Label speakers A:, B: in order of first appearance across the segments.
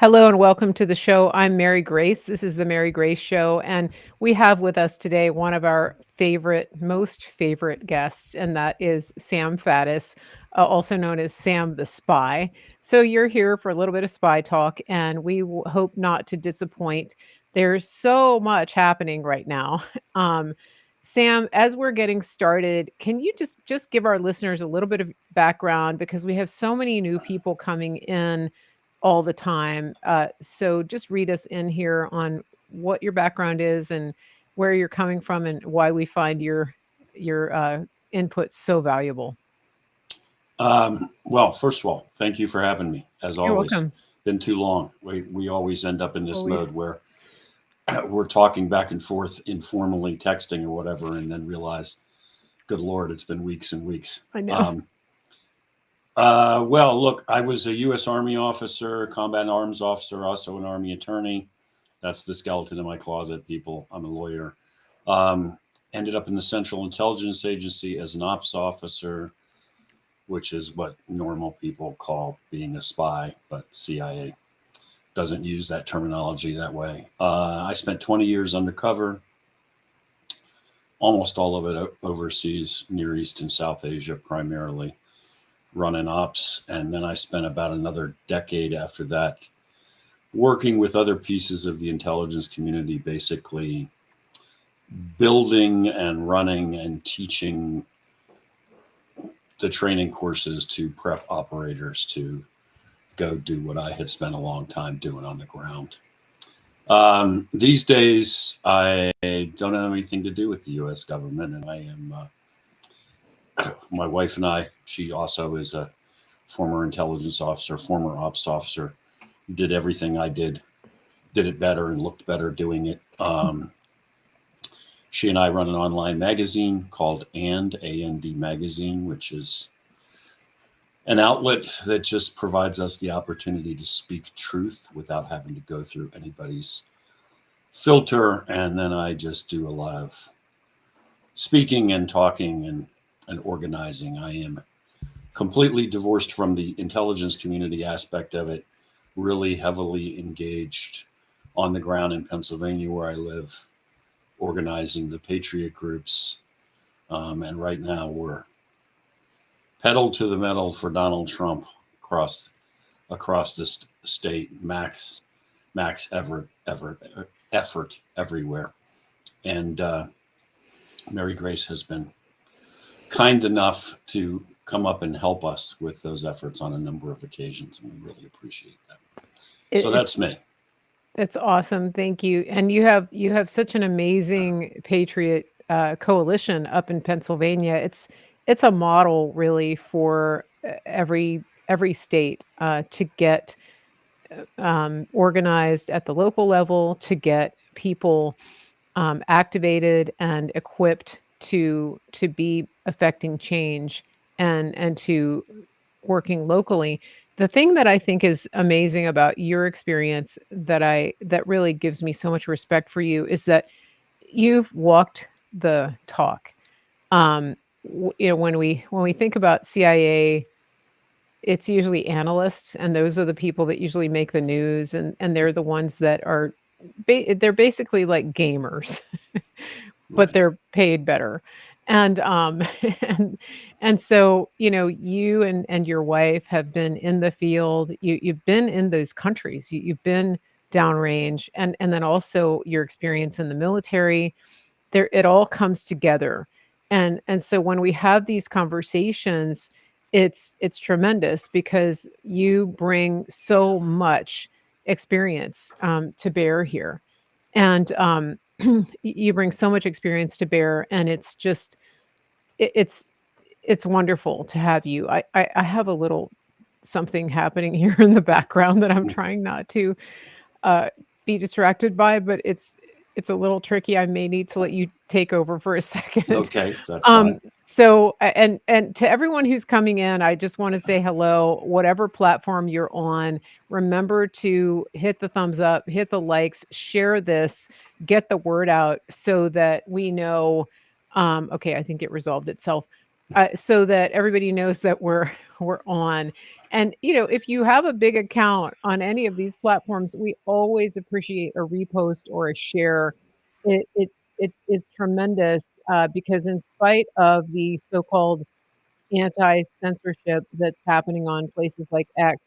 A: Hello and welcome to the show. I'm Mary Grace. This is the Mary Grace Show, and we have with us today one of our most favorite guests, and that is Sam Faddis, also known as Sam the Spy. So you're here for a little bit of spy talk, and we hope not to disappoint. There's so much happening right now. Um, Sam, as we're getting started, can you just give our listeners a little bit of background because we have so many new people coming in all the time. So just read us in here on what your background is and where you're coming from and why we find your input so valuable.
B: Well, first of all, thank you for having me. As
A: You're
B: always,
A: welcome.
B: been too long. We always end up in this
A: Always.
B: mode where we're talking back and forth, informally texting or whatever, and then realize, good Lord, it's been weeks and weeks.
A: I know.
B: Well, look, I was a U.S. Army officer, combat arms officer, also an Army attorney. That's the skeleton in my closet, people. I'm a lawyer. Ended up in the Central Intelligence Agency as an ops officer, which is what normal people call being a spy, but CIA doesn't use that terminology that way. I spent 20 years undercover, almost all of it overseas, Near East and South Asia primarily, running ops. And then I spent about another decade after that working with other pieces of the intelligence community, basically building and running and teaching the training courses to prep operators to go do what I had spent a long time doing on the ground. These days, I don't have anything to do with the U.S. government, and I am, my wife and I, she also is a former intelligence officer, former ops officer, did everything I did it better and looked better doing it. She and I run an online magazine called ANDMagazine, which is an outlet that just provides us the opportunity to speak truth without having to go through anybody's filter. And then I just do a lot of speaking and talking and organizing. I am completely divorced from the intelligence community aspect of it, really heavily engaged on the ground in Pennsylvania where I live, organizing the Patriot groups. And right now we're pedal to the metal for Donald Trump across this state, max effort everywhere. And Mary Grace has been kind enough to come up and help us with those efforts on a number of occasions, and we really appreciate that. So that's me.
A: That's awesome. Thank you. And you have such an amazing Patriot coalition up in Pennsylvania. It's a model really for every state to get organized at the local level, to get people activated and equipped to be affecting change and to working locally. The thing that I think is amazing about your experience that really gives me so much respect for you is that you've walked the talk. When we think about CIA, it's usually analysts, and those are the people that usually make the news, and they're the ones that are they're basically like gamers, but
B: Right.
A: they're paid better. And and so you and your wife have been in the field. You've been in those countries. You've been downrange, and then also your experience in the military. There, it all comes together. And so when we have these conversations, it's tremendous because you bring so much experience to bear here. And you bring so much experience to bear, and it's just it, it's it's wonderful to have you. I have a little something happening here in the background that I'm trying not to uh, be distracted by, but it's a little tricky. I may need to let you take over for a second.
B: Okay, that's fine.
A: And to everyone who's coming in, I just want to say hello. Whatever platform you're on, remember to hit the thumbs up, hit the likes, share this, get the word out so that we know. Okay, I think it resolved itself. so that everybody knows that we're on. And if you have a big account on any of these platforms, we always appreciate a repost or a share. It is tremendous, because in spite of the so-called anti-censorship that's happening on places like X,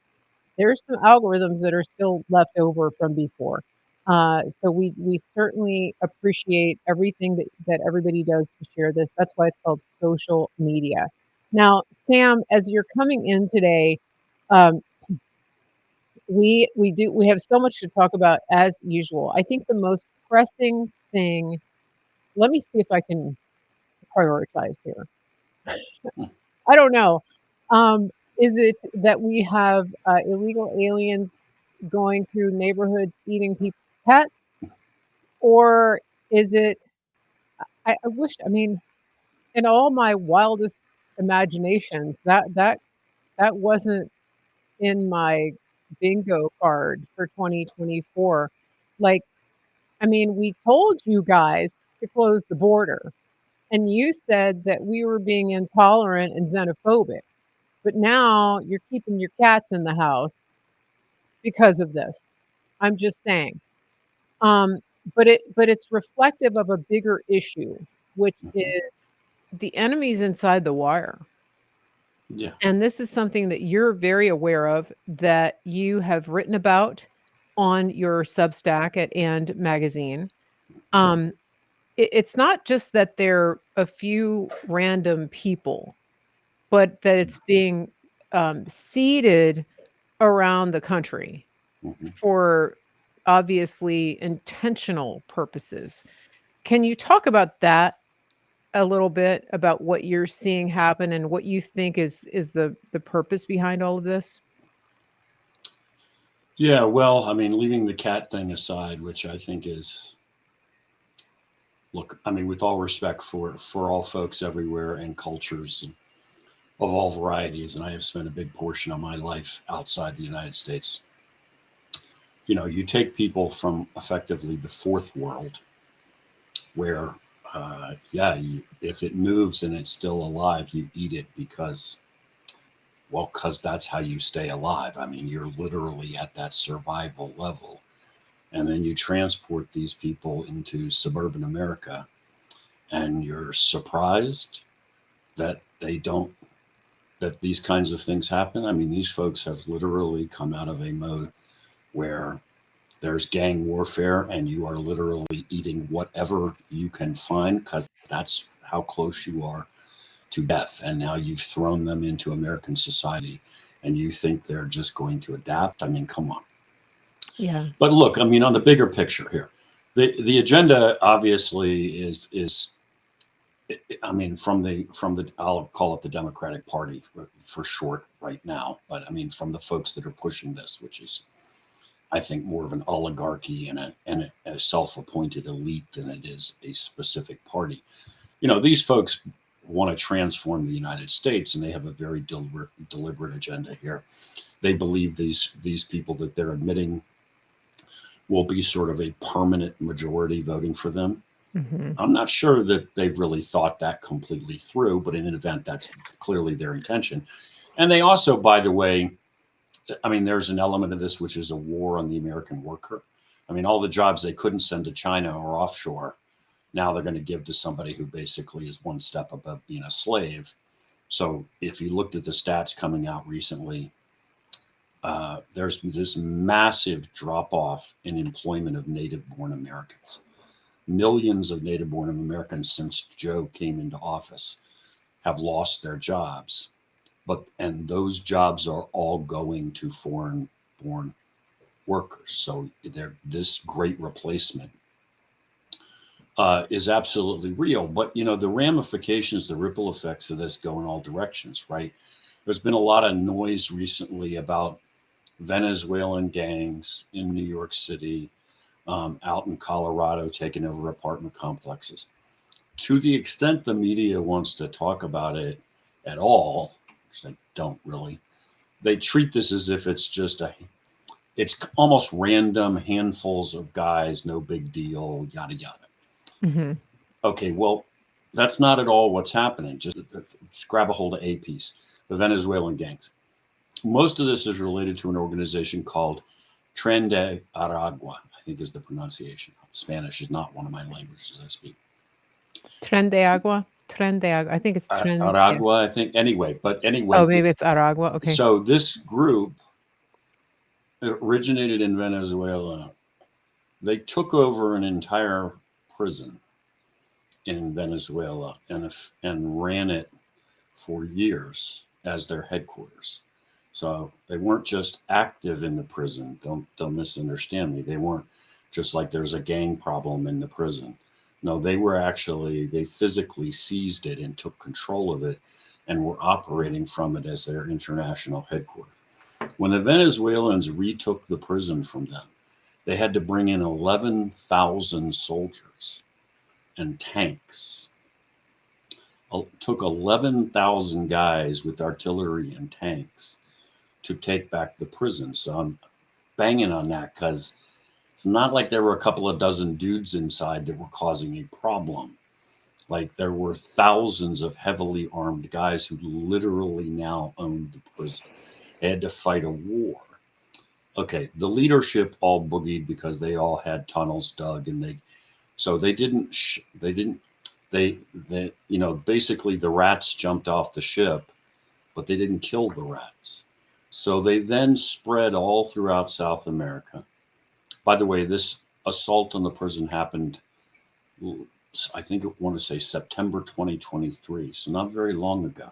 A: there's some algorithms that are still left over from before. So we certainly appreciate everything that everybody does to share this. That's why it's called social media. Now, Sam, as you're coming in today, um, we have so much to talk about as usual. I think the most pressing thing. Let me see if I can prioritize here. I don't know. Is it that we have illegal aliens going through neighborhoods eating people's pets, or is it? I wish. I mean, in all my wildest imaginations, that wasn't in my bingo card for 2024. Like, I mean, we told you guys to close the border, and you said that we were being intolerant and xenophobic. But now you're keeping your cats in the house because of this. I'm just saying. Um, but it's reflective of a bigger issue, which
B: Mhm.
A: is the enemy's inside the wire.
B: Yeah.
A: And this is something that you're very aware of, that you have written about on your Substack at ANDMagazine. Um, it's not just that they're a few random people, but that it's being seeded around the country
B: Mhm.
A: for obviously intentional purposes. Can you talk about that a little bit, about what you're seeing happen and what you think is the purpose behind all of this?
B: Yeah. Well, I mean, leaving the cat thing aside, which I think is, look, I mean, with all respect for all folks everywhere and cultures and of all varieties, and I have spent a big portion of my life outside the United States. You take people from effectively the fourth world, where, yeah, if it moves and it's still alive, you eat it because that's how you stay alive. I mean, you're literally at that survival level. And then you transport these people into suburban America, and you're surprised that that these kinds of things happen. I mean, these folks have literally come out of a mode where there's gang warfare, and you are literally eating whatever you can find because that's how close you are to death. And now you've thrown them into American society, and you think they're just going to adapt. I mean, come on.
A: Yeah.
B: But look, I mean, on the bigger picture here, the agenda obviously is I mean, from the I'll call it the Democratic Party for short right now, but I mean from the folks that are pushing this, which is, I think, more of an oligarchy and a self-appointed elite than it is a specific party. These folks want to transform the United States, and they have a very deliberate agenda here. They believe these people that they're admitting will be sort of a permanent majority voting for them.
A: Mhm.
B: I'm not sure that they've really thought that completely through, but in an event, that's clearly their intention. And they also, by the way, I mean, there's an element of this which is a war on the American worker. I mean, all the jobs they couldn't send to China or offshore, now they're going to give to somebody who basically is one step above being a slave. So if you looked at the stats coming out recently, there's this massive drop off in employment of native born Americans. Millions of native born Americans since Joe came into office have lost their jobs, and those jobs are all going to foreign born workers. So this great replacement is absolutely real. But the ramifications, the ripple effects of this go in all directions, right? There's been a lot of noise recently about Venezuelan gangs in New York City, out in Colorado, taking over apartment complexes. To the extent the media wants to talk about it at all, which they don't really, they treat this as if it's just it's almost random handfuls of guys, no big deal, yada yada.
A: Mhm.
B: Okay, well, That's not at all what's happening. Just grab a hold of a piece. The Venezuelan gangs. Most of this is related to an organization called Tren de Aragua, I think is the pronunciation. Spanish is not one of my languages I speak.
A: Tren de agua? Tren de agua. I think it's tren. Yeah.
B: Aragua, I think. Anyway,
A: Oh, maybe it's Aragua. Okay.
B: So this group originated in Venezuela. They took over an entire prison in Venezuela and ran it for years as their headquarters. So they weren't just active in the prison. Don't misunderstand me. They weren't just like there's a gang problem in the prison. No, they physically seized it and took control of it and were operating from it as their international headquarters. When the Venezuelans retook the prison from them, they had to bring in 11,000 soldiers and tanks. It took 11,000 guys with artillery and tanks to take back the prison. So I'm banging on that because it's not like there were a couple of dozen dudes inside that were causing a problem. Like there were thousands of heavily armed guys who literally now owned the prison. They had to fight a war. Okay, the leadership all boogied because they all had tunnels dug, and basically the rats jumped off the ship, but they didn't kill the rats. So they then spread all throughout South America. By the way, this assault on the prison happened, I think I want to say September 2023, so not very long ago.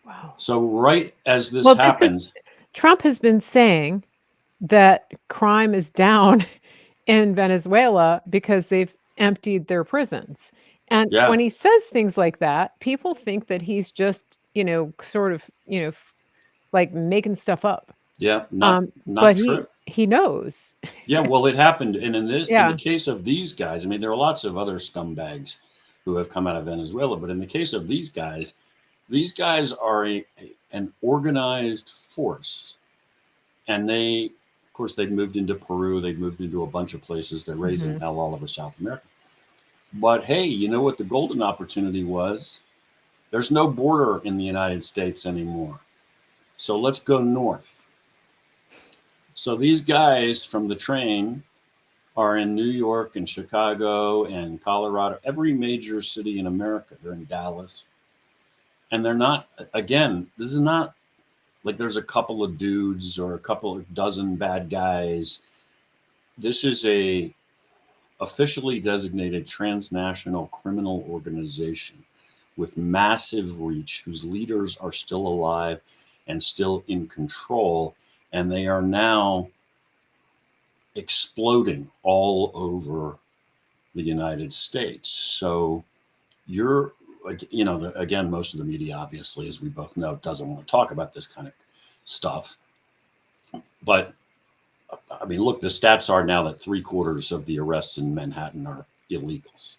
A: Wow.
B: So right as this happened,
A: Trump has been saying that crime is down in Venezuela because they've emptied their prisons. And when he says things like that, people think that he's just, sort of, like making stuff up.
B: Yeah, not
A: but
B: true.
A: He knows.
B: Yeah, well, it happened. And in the case of these guys, I mean, there are lots of other scumbags who have come out of Venezuela, but in the case of these guys are an organized force. And of course, they've moved into Peru. They've moved into a bunch of places. They're raising hell all over South America. But hey, you know what the golden opportunity was? There's no border in the United States anymore. So let's go north. So these guys from the train are in New York and Chicago and Colorado, every major city in America. They're in Dallas. And they're not, again, this is not like there's a couple of dudes or a couple of dozen bad guys. This is a officially designated transnational criminal organization with massive reach, whose leaders are still alive and still in control. And they are now exploding all over the United States. So you're like, again, most of the media, obviously, as we both know, doesn't want to talk about this kind of stuff. But I mean, look, the stats are now that 3/4 of the arrests in Manhattan are illegals.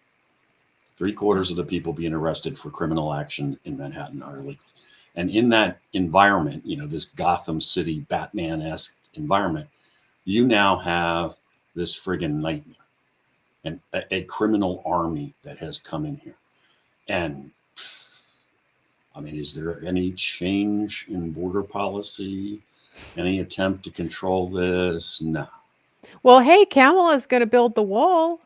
B: 3/4 of the people being arrested for criminal action in Manhattan are illegals. And in that environment, this Gotham City Batman-esque environment, you now have this friggin' nightmare and a criminal army that has come in here. And I mean, is there any change in border policy? Any attempt to control this? No.
A: Well, hey, Kamala's going to build the wall.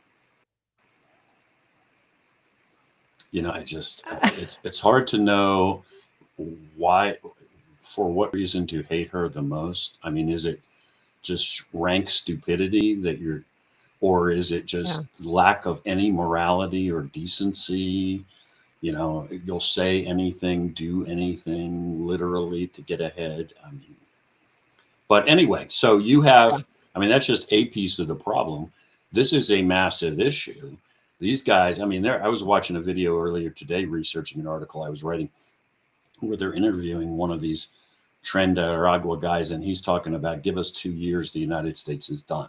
B: It's hard to know why, for what reason to hate her the most. I mean, is it just rank stupidity or is it just lack of any morality or decency? You'll say anything, do anything literally to get ahead. I mean, but anyway, so you have, I mean, that's just a piece of the problem. This is a massive issue. These guys, I mean, I was watching a video earlier today, researching an article I was writing where they're interviewing one of these Tren de Aragua guys, and he's talking about, give us 2 years, the United States is done.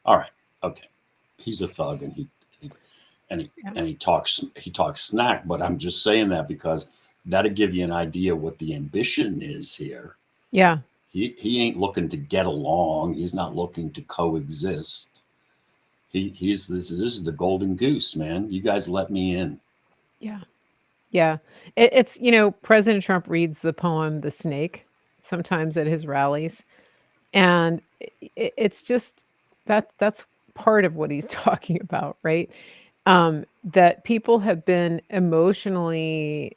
B: All right, okay. He's a thug, and he talks snack, but I'm just saying that because that'll give you an idea what the ambition is here.
A: Yeah.
B: He ain't looking to get along. He's not looking to coexist. This is the golden goose, man. You guys let me in.
A: Yeah. Yeah. It's, President Trump reads the poem The Snake sometimes at his rallies. And it's just that's part of what he's talking about, right? That people have been emotionally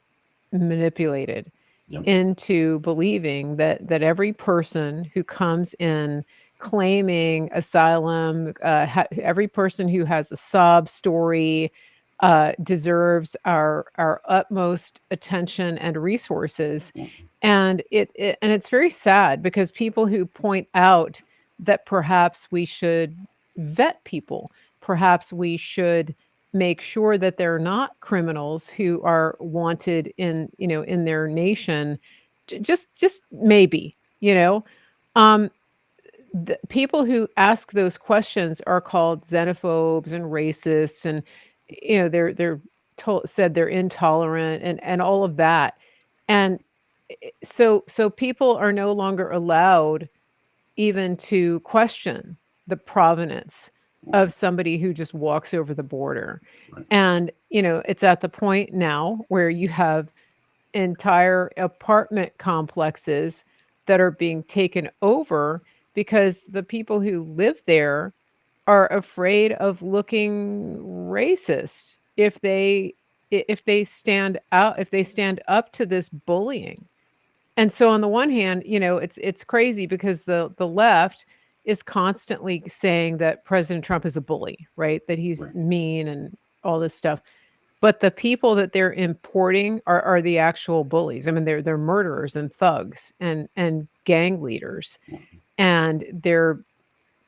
A: manipulated
B: Yep.
A: into believing that every person who comes in claiming asylum, every person who has a sob story, deserves our utmost attention and resources.
B: Mhm.
A: And it's very sad because people who point out that perhaps we should vet people, perhaps we should make sure that they're not criminals who are wanted in their nation. Just maybe, um the people who ask those questions are called xenophobes and racists, and they're said they're intolerant and all of that. And so people are no longer allowed even to question the provenance of somebody who just walks over the border.
B: Right.
A: And it's at the point now where you have entire apartment complexes that are being taken over because the people who live there are afraid of looking racist if they stand up to this bullying. And so on the one hand, it's crazy because the left is constantly saying that President Trump is a bully, right? That he's
B: Right.
A: mean and all this stuff. But the people that they're importing are the actual bullies. I mean, they're murderers and thugs and gang leaders,
B: Mhm.
A: and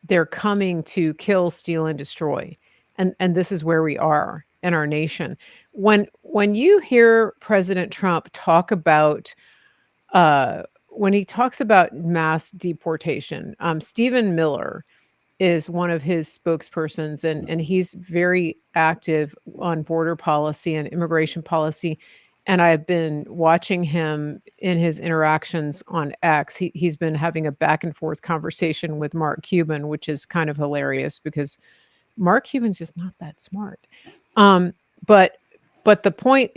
A: they're coming to kill, steal, and destroy. And this is where we are in our nation. When you hear President Trump talk about when he talks about mass deportation, Stephen Miller is one of his spokespersons, and he's very active on border policy and immigration policy. And I've been watching him in his interactions on X. He's been having a back and forth conversation with Mark Cuban, which is kind of hilarious because Mark Cuban's just not that smart. Um, but but the point,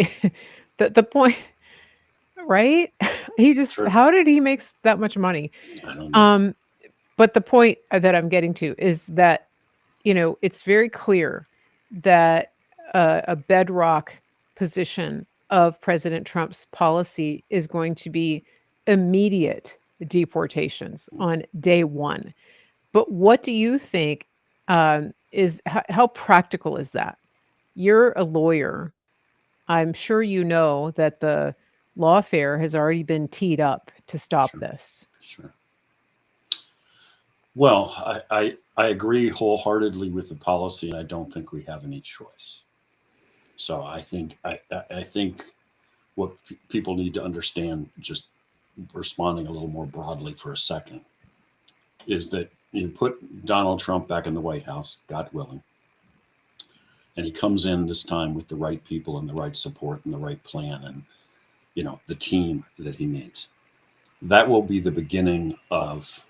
A: the point, right? He just
B: Sure.
A: how did he make that much money?
B: I don't know.
A: Um, but the point that I'm getting to is that it's very clear that a bedrock position of President Trump's policy is going to be immediate deportations on day one. But what do you think is how practical is that? You're a lawyer. I'm sure you know that the lawfare has already been teed up to stop
B: Sure.
A: this.
B: Sure. Well, I agree wholeheartedly with the policy, and I don't think we have any choice. So I think what people need to understand, just responding a little more broadly for a second, is that you put Donald Trump back in the White House, God willing, and he comes in this time with the right people and the right support and the right plan and the team that he needs. That will be the beginning of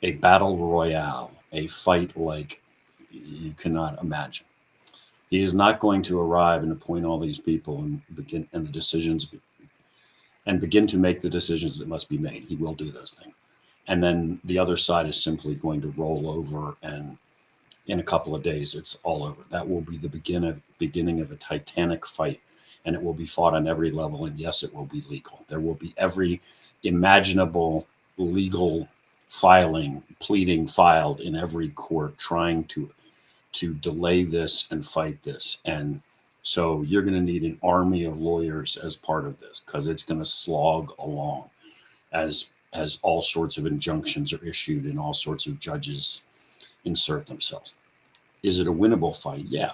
B: a battle royale, a fight like you cannot imagine. He is not going to arrive and appoint all these people and begin to make the decisions that must be made. He will do those things. And then the other side is simply going to roll over, and in a couple of days, it's all over. That will be the beginning of a Titanic fight, and it will be fought on every level. And yes, it will be legal. There will be every imaginable legal pleading filed in every court trying to delay this and fight this. And so you're going to need an army of lawyers as part of this, because it's going to slog along as all sorts of injunctions are issued and all sorts of judges insert themselves. Is it a winnable fight? Yeah,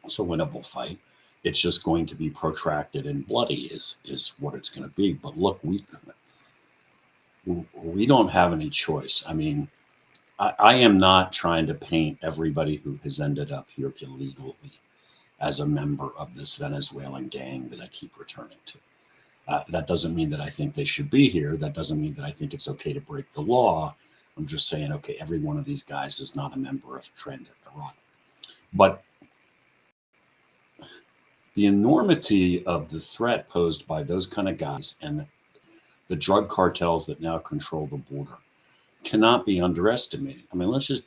B: it's a winnable fight. It's just going to be protracted and bloody is what it's going to be. But look, we don't have any choice. I mean, I am not trying to paint everybody who has ended up here illegally as a member of this Venezuelan gang that I keep returning to. That doesn't mean that I think they should be here. That doesn't mean that I think it's okay to break the law. I'm just saying, okay, every one of these guys is not a member of Trend Iraq. But the enormity of the threat posed by those kind of guys and the drug cartels that now control the border cannot be underestimated. I mean, let's just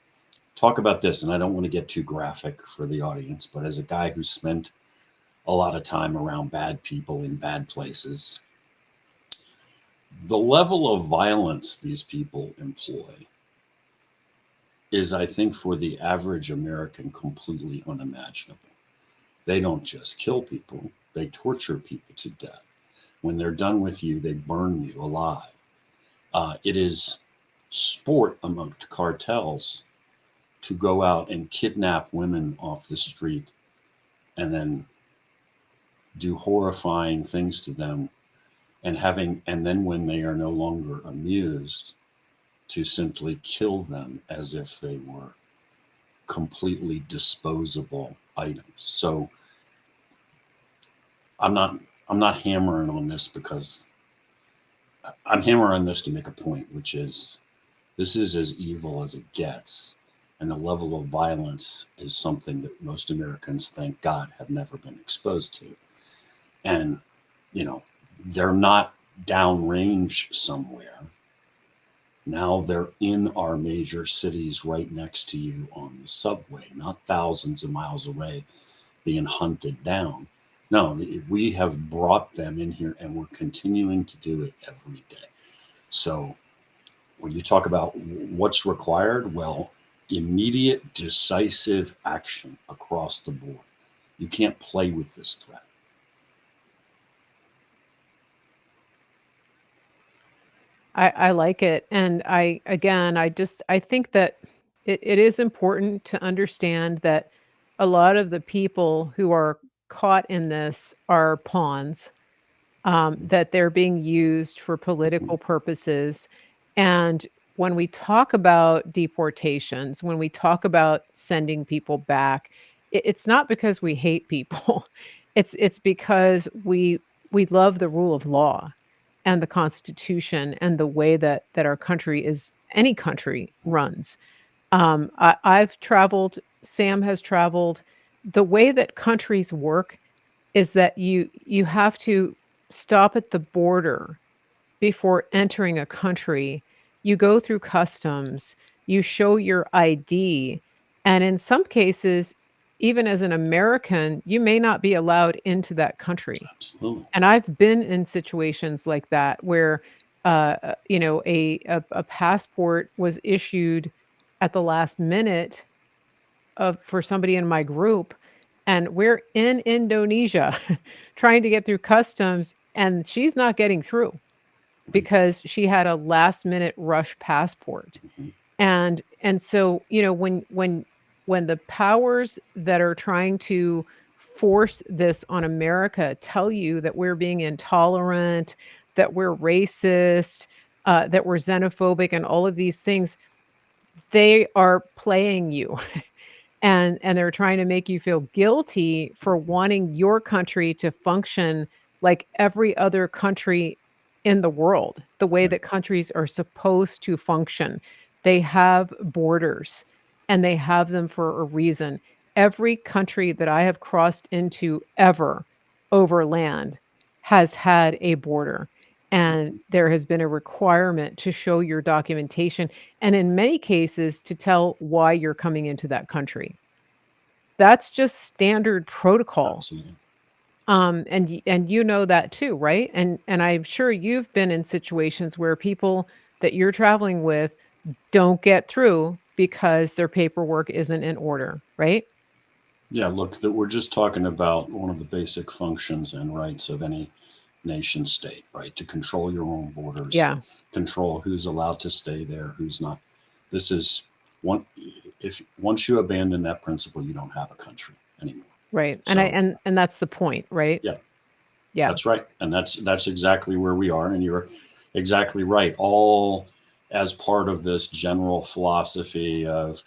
B: talk about this. And I don't want to get too graphic for the audience, but as a guy who spent a lot of time around bad people in bad places, the level of violence these people employ is, I think, for the average American, completely unimaginable. They don't just kill people, they torture people to death. When they're done with you, they burn you alive. It is sport amongst cartels to go out and kidnap women off the street and then do horrifying things to them, and then when they are no longer amused, to simply kill them as if they were completely disposable items. So I'm not hammering on this because I'm hammering on this to make a point, which is this is as evil as it gets. And the level of violence is something that most Americans, thank God, have never been exposed to. And, they're not downrange somewhere. Now they're in our major cities right next to you on the subway, not thousands of miles away being hunted down. No, we have brought them in here and we're continuing to do it every day. So when you talk about what's required, well, immediate, decisive action across the board. You can't play with this threat.
A: I like it. And I think that it is important to understand that a lot of the people who are caught in this are pawns, that they're being used for political purposes. And when we talk about deportations, when we talk about sending people back, it's not because we hate people. It's because we love the rule of law and the Constitution and the way that our country is any country runs. I've traveled, Sam has traveled. The way that countries work is that you have to stop at the border before entering a country. You go through customs, you show your ID, and in some cases, even as an American, you may not be allowed into that country.
B: Absolutely.
A: And I've been in situations like that where, a passport was issued at the last minute for somebody in my group, and we're in Indonesia trying to get through customs, and she's not getting through because she had a last minute rush passport.
B: Mhm.
A: And so, when the powers that are trying to force this on America tell you that we're being intolerant, that we're racist, that we're xenophobic, and all of these things, they are playing you. And they're trying to make you feel guilty for wanting your country to function like every other country in the world, the way
B: Right.
A: that countries are supposed to function. They have borders, and they have them for a reason. Every country that I have crossed into ever over land has had a border, and there has been a requirement to show your documentation, and in many cases, to tell why you're coming into that country. That's just standard protocol.
B: Absolutely.
A: And you know that too, right? And I'm sure you've been in situations where people that you're traveling with don't get through because their paperwork isn't in order, right?
B: Yeah, look, that we're just talking about one of the basic functions and rights of any nation state, right? To control your own borders,
A: Yeah,
B: control who's allowed to stay there, who's not. This is one. If once you abandon that principle, you don't have a country anymore.
A: right. And I
B: So
A: and that's the point, right?
B: yeah,
A: Yeah.
B: that's right, and that's exactly where we are, and you're exactly right. All as part of this general philosophy of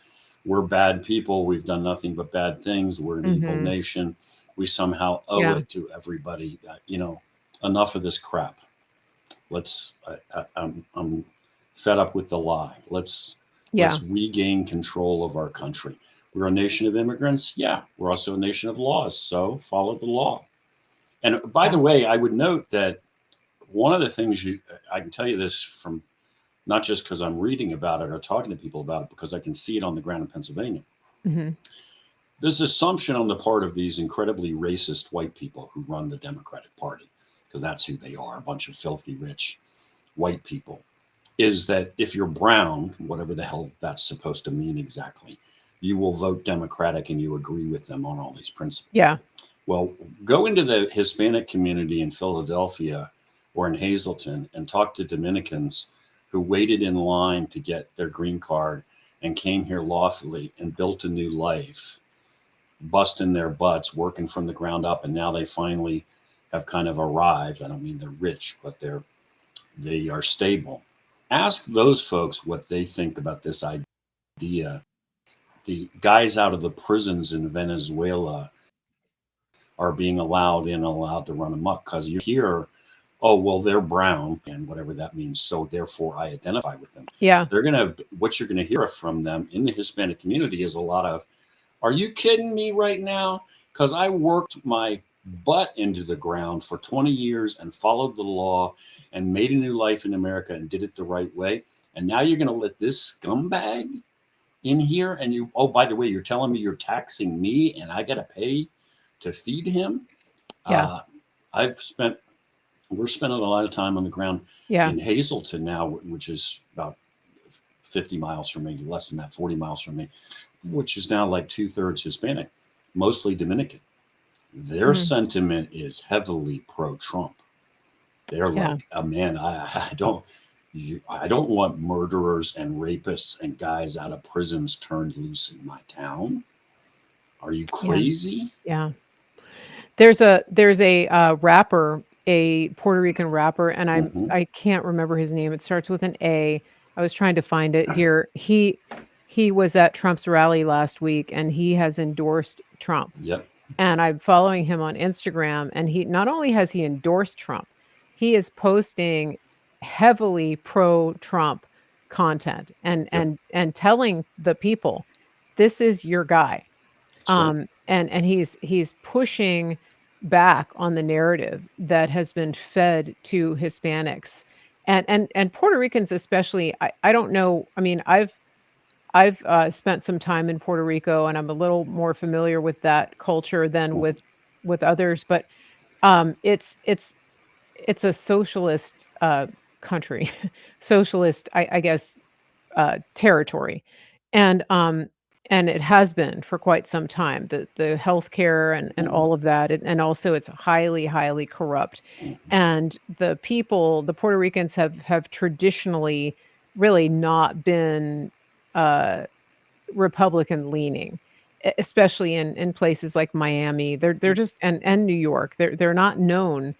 B: we're bad people, we've done nothing but bad things, we're an evil
A: Mhm.
B: nation, we somehow owe
A: Yeah.
B: it to everybody. enough of this crap. I'm fed up with the lie.
A: Yeah.
B: Let's regain control of our country. We're a nation of immigrants. Yeah, we're also a nation of laws. So follow the law. And by
A: Yeah.
B: the way, I would note that one of the things I can tell you this from not just because I'm reading about it or talking to people about it, because I can see it on the ground in Pennsylvania.
A: Hmm.
B: This assumption on the part of these incredibly racist white people who run the Democratic Party, because that's who they are, a bunch of filthy rich white people, is that if you're brown, whatever the hell that's supposed to mean exactly, you will vote Democratic and you agree with them on all these principles.
A: Yeah.
B: Well, go into the Hispanic community in Philadelphia or in Hazleton and talk to Dominicans who waited in line to get their green card and came here lawfully and built a new life, busting their butts, working from the ground up, and now they finally have kind of arrived. I don't mean they're rich, but they are stable. Ask those folks what they think about this idea. The guys out of the prisons in Venezuela are being allowed in, allowed to run amok, because you hear, oh, well, they're brown and whatever that means, so therefore I identify with them.
A: Yeah.
B: What you're gonna hear from them in the Hispanic community is a lot of, are you kidding me right now? Because I worked my butt into the ground for 20 years and followed the law and made a new life in America and did it the right way. And now you're going to let this scumbag in here, and you, oh, by the way, you're telling me you're taxing me and I got to pay to feed him.
A: Yeah.
B: We're spending a lot of time on the ground
A: Yeah.
B: in Hazleton now, which is about 50 miles from me, less than that, 40 miles from me, which is now like 2/3 Hispanic, mostly Dominican. Their sentiment is heavily pro-Trump. They're
A: Yeah.
B: like, oh, man, I don't want murderers and rapists and guys out of prisons turned loose in my town. Are you crazy?
A: Yeah. There's a rapper, a Puerto Rican rapper, and
B: Mm-hmm.
A: I can't remember his name. It starts with an A. I was trying to find it here. He was at Trump's rally last week, and he has endorsed Trump.
B: Yep.
A: And I'm following him on Instagram, and he not only has he endorsed Trump, he is posting heavily pro-Trump content and
B: Yep.
A: and telling the people, this is your guy.
B: That's right.
A: And he's pushing back on the narrative that has been fed to Hispanics and Puerto Ricans especially. I don't know. I mean, I've spent some time in Puerto Rico, and I'm a little more familiar with that culture than
B: Mm-hmm.
A: with others. But it's it's a socialist country, socialist, I guess, territory, and um, and it has been for quite some time. The healthcare and
B: Mm-hmm.
A: all of that, and also it's highly corrupt.
B: Mm-hmm.
A: And the people, the Puerto Ricans have traditionally really not been uh, Republican leaning, especially in places like Miami. They're just and New York. They're not known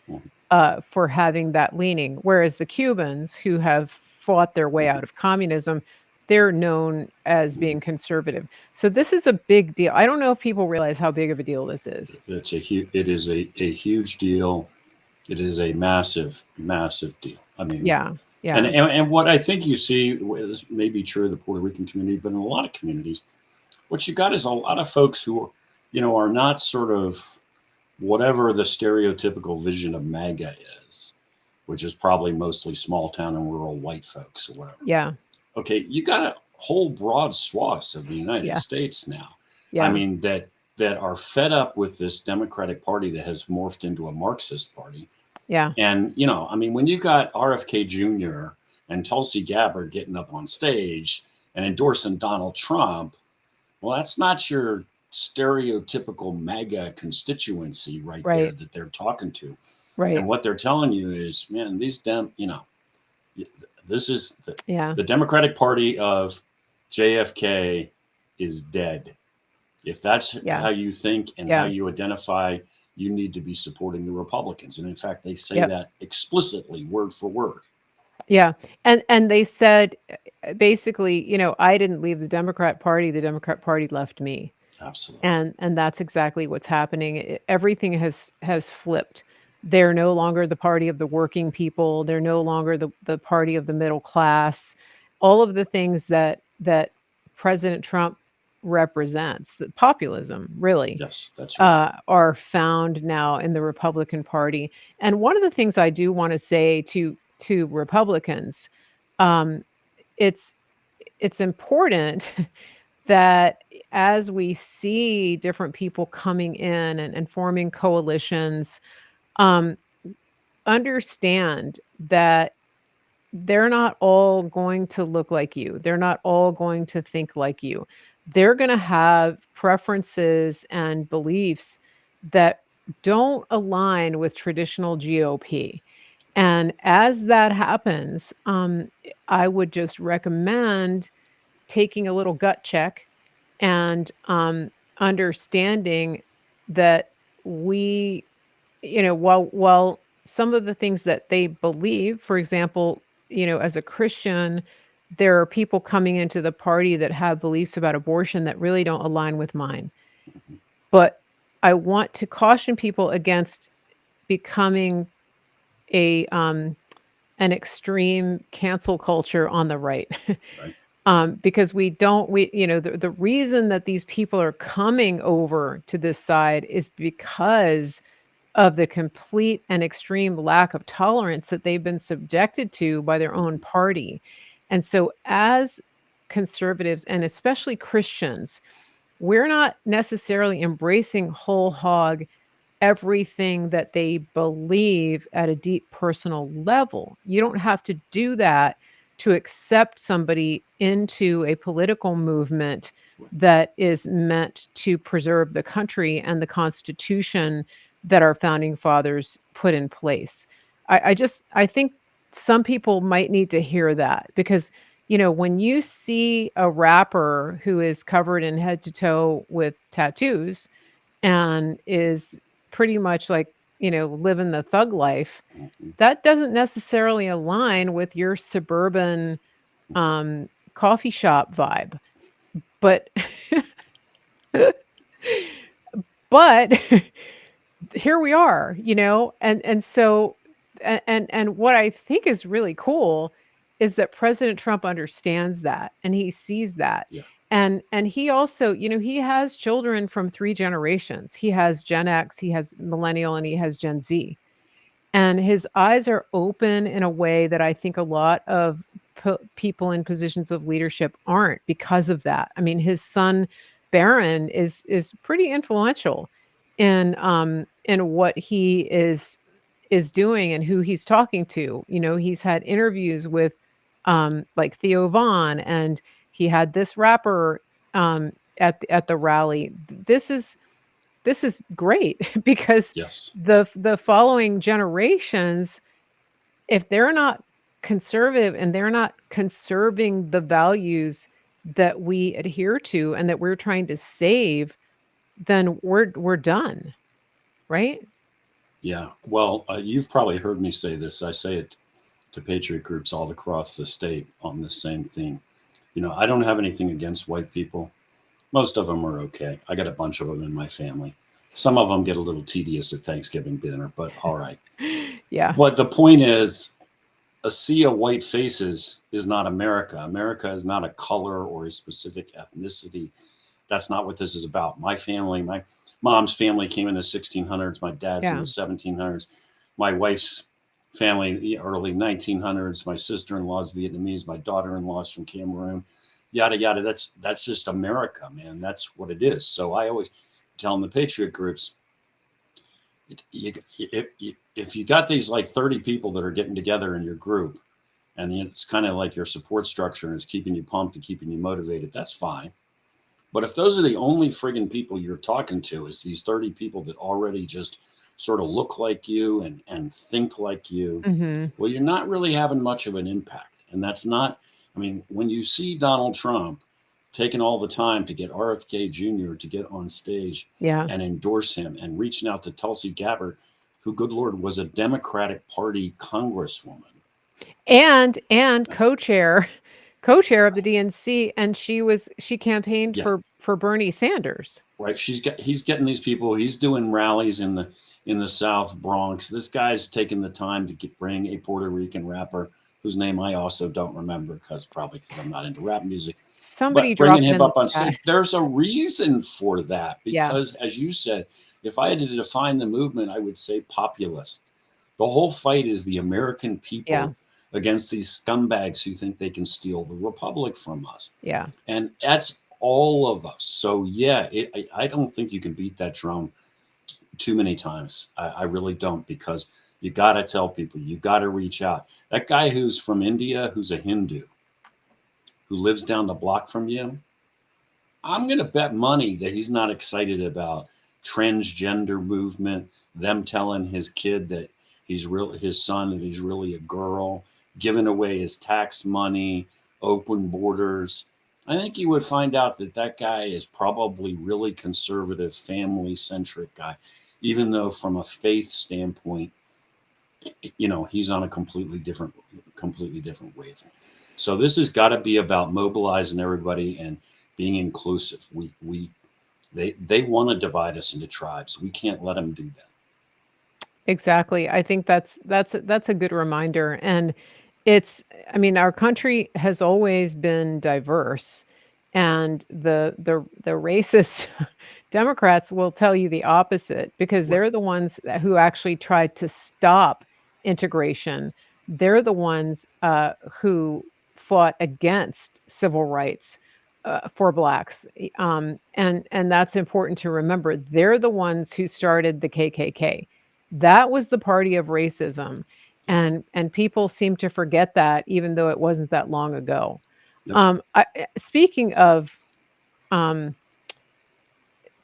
A: for having that leaning. Whereas the Cubans, who have fought their way out of communism, they're known as
B: Mm-hmm.
A: being conservative. So this is a big deal. I don't know if people realize how big of a deal this is.
B: It is a huge deal. It is a massive deal. I mean,
A: Yeah,
B: and,
A: yeah,
B: and, and what I think you see is maybe true of the Puerto Rican community, but in a lot of communities, what you got is a lot of folks who, are not sort of whatever the stereotypical vision of MAGA is, which is probably mostly small town and rural white folks or whatever.
A: yeah,
B: Okay, you got a whole broad swaths of the United
A: yeah,
B: States now. I
A: yeah,
B: mean, that are fed up with this Democratic Party that has morphed into a Marxist party.
A: yeah,
B: And, I mean, when you got RFK Jr. and Tulsi Gabbard getting up on stage and endorsing Donald Trump, well, that's not your stereotypical MAGA constituency right there
A: right,
B: that they're talking to. And
A: right,
B: what they're telling you is, man, this is
A: yeah,
B: the Democratic Party of JFK is dead. If that's
A: yeah,
B: how you think and how
A: yeah,
B: you identify, you need to be supporting the Republicans. And in fact, they say
A: yep.
B: that explicitly, word for word.
A: Yeah, and they said, basically, "I didn't leave the Democrat Party left me."
B: Absolutely.
A: And that's exactly what's happening. Everything has flipped They're no longer the party of the working people. They're no longer the party of the middle class. All of the things that President Trump represents, the populism, really,
B: Yes, that's right.
A: are found now in the Republican Party. And one of the things I do want to say to Republicans, um, it's it's important that as we see different people coming in and forming coalitions, um, understand that they're not all going to look like you. They're not all going to think like you. They're going to have preferences and beliefs that don't align with traditional GOP. And as that happens, I would just recommend taking a little gut check and understanding that we, while some of the things that they believe, for example, as a Christian, there are people coming into the party that have beliefs about abortion that really don't align with mine.
B: Mhm.
A: But I want to caution people against becoming a an extreme cancel culture on the right.
B: Right.
A: Because we don't we the reason that these people are coming over to this side is because of the complete and extreme lack of tolerance that they've been subjected to by their own
B: Mhm.
A: party. And so as conservatives and especially Christians, we're not necessarily embracing whole hog everything that they believe at a deep personal level. You don't have to do that to accept somebody into a political movement
B: Right.
A: that is meant to preserve the country and the Constitution that our founding fathers put in place. I think some people might need to hear that because when you see a rapper who is covered in head to toe with tattoos and is pretty much like, living the thug life,
B: Mhm.
A: that doesn't necessarily align with your suburban, coffee shop vibe. But but here we are, and so and what I think is really cool is that President Trump understands that and he sees that.
B: Yeah.
A: And he also, he has children from 3 generations. He has Gen X, he has millennial, and he has Gen Z. And his eyes are open in a way that I think a lot of people in positions of leadership aren't because of that. I mean, his son Barron is pretty influential in what he is doing and who he's talking to. He's had interviews with like Theo Vaughn, and he had this rapper at the rally. This is great because
B: Yes.
A: the following generations, if they're not conservative and they're not conserving the values that we adhere to and that we're trying to save, then we're done, right?
B: Yeah. Well, you've probably heard me say this. I say it to patriot groups all across the state on the same theme. I don't have anything against white people. Most of them are okay. I got a bunch of them in my family. Some of them get a little tedious at Thanksgiving dinner, but all right.
A: Yeah.
B: But the point is, a sea of white faces is not America. America is not a color or a specific ethnicity. That's not what this is about. My family, my mom's family came in the 1600s. My dad's in
A: Yeah.
B: the 1700s. My wife's family, the early 1900s. My sister-in-law's Vietnamese. My daughter-in-law's from Cameroon. Yada yada. That's just America, man. That's what it is. So I always tell them the patriot groups, if you got these like 30 people that are getting together in your group, and it's kind of like your support structure and it's keeping you pumped and keeping you motivated, that's fine. But if those are the only friggin' people you're talking to, is these 30 people that already just sort of look like you and think like you,
A: Mhm.
B: well, you're not really having much of an impact. And that's not, I mean, when you see Donald Trump taking all the time to get RFK Jr. to get on stage
A: Yeah.
B: and endorse him and reaching out to Tulsi Gabbard, who, good Lord, was a Democratic Party congresswoman.
A: And co-chair of the DNC, and she campaigned
B: Yeah.
A: for Bernie Sanders.
B: right? He's getting these people. He's doing rallies in the South Bronx. This guy's taking the time to bring a Puerto Rican rapper whose name I also don't remember because I'm not into rap music,
A: Somebody
B: but bringing
A: dropped it
B: him
A: in the
B: up on
A: chat.
B: stage. There's a reason for that
A: Yeah,
B: because, as you said, if I had to define the movement, I would say populist. The whole fight is the American
A: yeah,
B: people against these scumbags who think they can steal the republic from us.
A: yeah.
B: And that's all of us. So yeah, I don't think you can beat that drum too many times. I really don't, because you got to tell people, you got to reach out. That guy who's from India, who's a Hindu, who lives down the block from you, I'm going to bet money that he's not excited about transgender movement, them telling his kid that his son, that he's really a girl, giving away his tax money, open borders. I think you would find out that that guy is probably really conservative, family centric guy, even though from a faith standpoint, he's on a completely different wavelength. So this has got to be about mobilizing everybody and being inclusive. They want to divide us into tribes. We can't let them do that.
A: Exactly. I think that's a good reminder, and it's I mean, our country has always been diverse, and the racist Democrats will tell you the opposite because
B: Right.
A: they're the ones who actually tried to stop integration. They're the ones who fought against civil rights for blacks, and that's important to remember. They're the ones who started the KKK. That was the party of racism,
B: Yep.
A: and people seem to forget that even though it wasn't that long ago.
B: Yep.
A: Speaking of, um,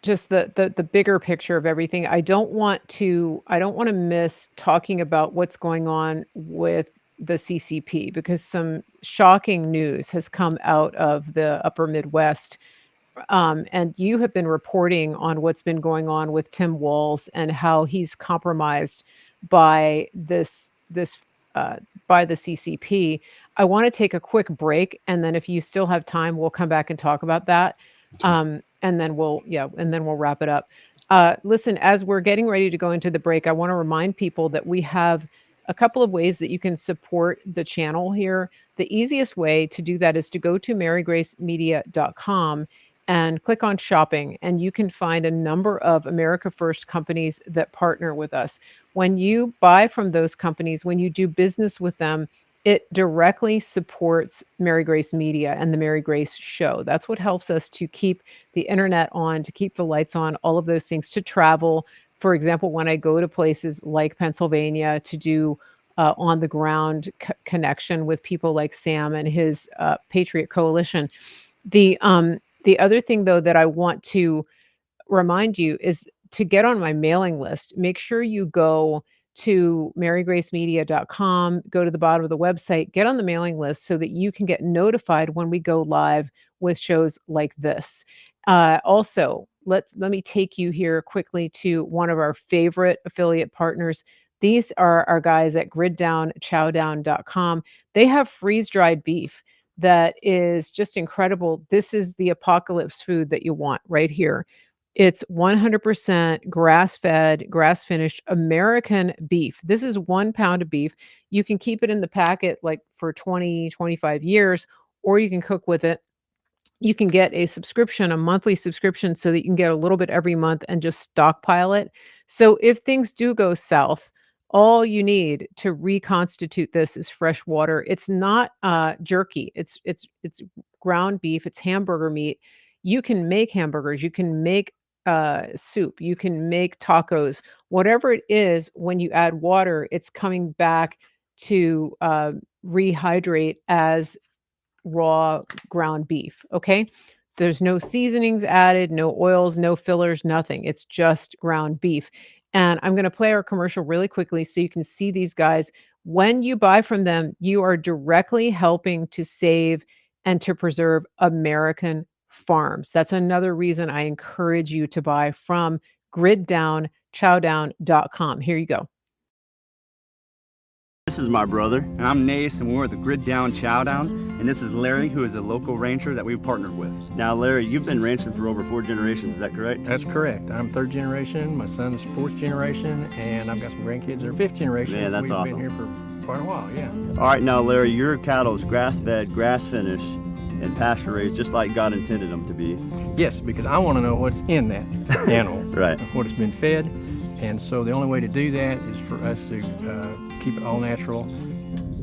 A: just the bigger picture of everything, I don't wanna miss talking about what's going on with the CCP because some shocking news has come out of the Upper Midwest, and you have been reporting on what's been going on with Tim Walz and how he's compromised by uh, by the CCP. I want to take a quick break, and then if you still have time, we'll come back and talk about that.
B: Okay.
A: And then we'll wrap it up. Listen, as we're getting ready to go into the break, I want to remind people that we have a couple of ways that you can support the channel here. The easiest way to do that is to go to marygracemedia.com and click on shopping, and you can find a number of America First companies that partner with us. When you buy from those companies, when you do business with them, it directly supports Mary Grace Media and the Mary Grace Show. That's what helps us to keep the internet on, to keep the lights on, all of those things, to travel. For example, when I go to places like Pennsylvania to do on the ground connection with people like Sam and his Patriot Coalition. The other thing, though, that I want to remind you is to get on my mailing list. Make sure you go to marygracemedia.com, go to the bottom of the website, get on the mailing list so that you can get notified when we go live with shows like this. Also, let me take you here quickly to one of our favorite affiliate partners. These are our guys at griddown.chowdown.com. They have freeze-dried beef that is just incredible. This is the apocalypse food that you want right here. It's 100% grass-fed, grass-finished American beef. This is 1 pound of beef. You can keep it in the packet, like, for 20, 25 years, or you can cook with it. You can get a subscription, a monthly subscription, so that you can get a little bit every month and just stockpile it. So if things do go south, all you need to reconstitute this is fresh water. It's not jerky. It's ground beef. It's hamburger meat. You can make hamburgers. You can make soup. You can make tacos. Whatever it is, when you add water, it's coming back to rehydrate as raw ground beef, okay? There's no seasonings added, no oils, no fillers, nothing. It's just ground beef. And I'm going to play our commercial really quickly so you can see these guys. When you buy from them, you are directly helping to save and to preserve American farms. That's another reason I encourage you to buy from griddownchowdown.com. Here you go.
C: This is my brother, and I'm Nace, and we're at the Griddown Chowdown, and this is Larry, who is a local rancher that we've partnered with. Now, Larry, you've been ranching for over 4 generations, is that correct?
D: That's correct. I'm 3rd generation, my son's 4th generation, and I've got some grandkids that are 5th generation.
C: Man, that's awesome.
D: We've been here for quite a while, yeah.
C: All right, now, Larry, your cattle is grass-fed, grass-finished, and pasture-raised, just like God intended them to be.
D: Yes, because I want to know what's in that animal,
C: Right.
D: what it's been fed, and so the only way to do that is for us to keep it all natural,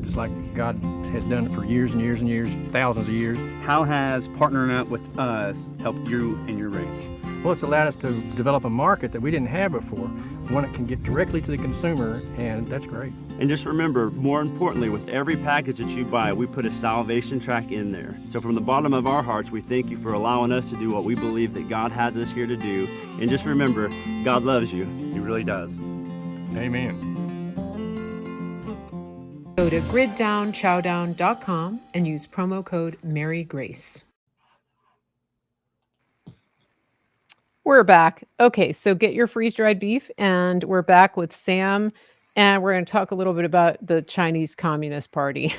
D: just like God has done it for years and years and years, thousands of years.
C: How has partnering up with us helped you and your ranch?
D: Well, it's allowed us to develop a market that we didn't have before, one that can get directly to the consumer, and that's great.
C: And just remember, more importantly, with every package that you buy, we put a salvation track in there. So from the bottom of our hearts, we thank you for allowing us to do what we believe that God has us here to do. And just remember, God loves you. He really does.
D: Amen.
A: Go to griddownchowdown.com and use promo code MaryGrace. We're back. Okay, so get your freeze-dried beef, and we're back with Sam, and we're going to talk a little bit about the Chinese Communist Party,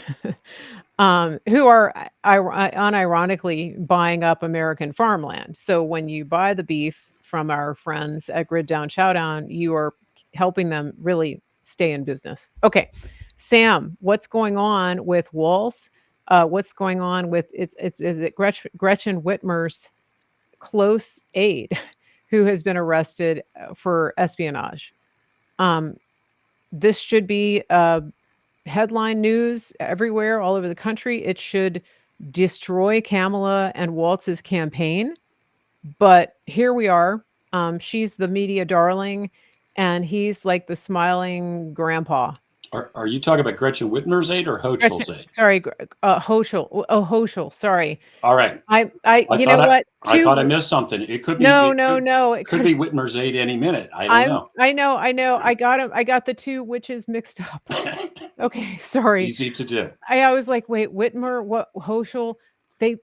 A: who are unironically buying up American farmland. So when you buy the beef from our friends at Griddown Chowdown, you are helping them really stay in business. Okay, Sam, what's going on with Waltz? What's going on with is it Gretchen Whitmer's close aide who has been arrested for espionage? This should be headline news everywhere, all over the country. It should destroy Kamala and Waltz's campaign. But here we are. She's the media darling, and he's like the smiling grandpa.
B: Are you talking about Gretchen Whitmer's aide or Hochul's aide?
A: Sorry, Hochul. Oh, Hochul. Sorry.
B: All right.
A: I you know what?
B: I thought I missed something. It could be
A: No.
B: It could be Whitmer's aide any minute. I don't know.
A: I know. I got him. I got the two witches mixed up. Okay, sorry.
B: Easy to do.
A: I was like, wait, Whitmer, what Hochul? They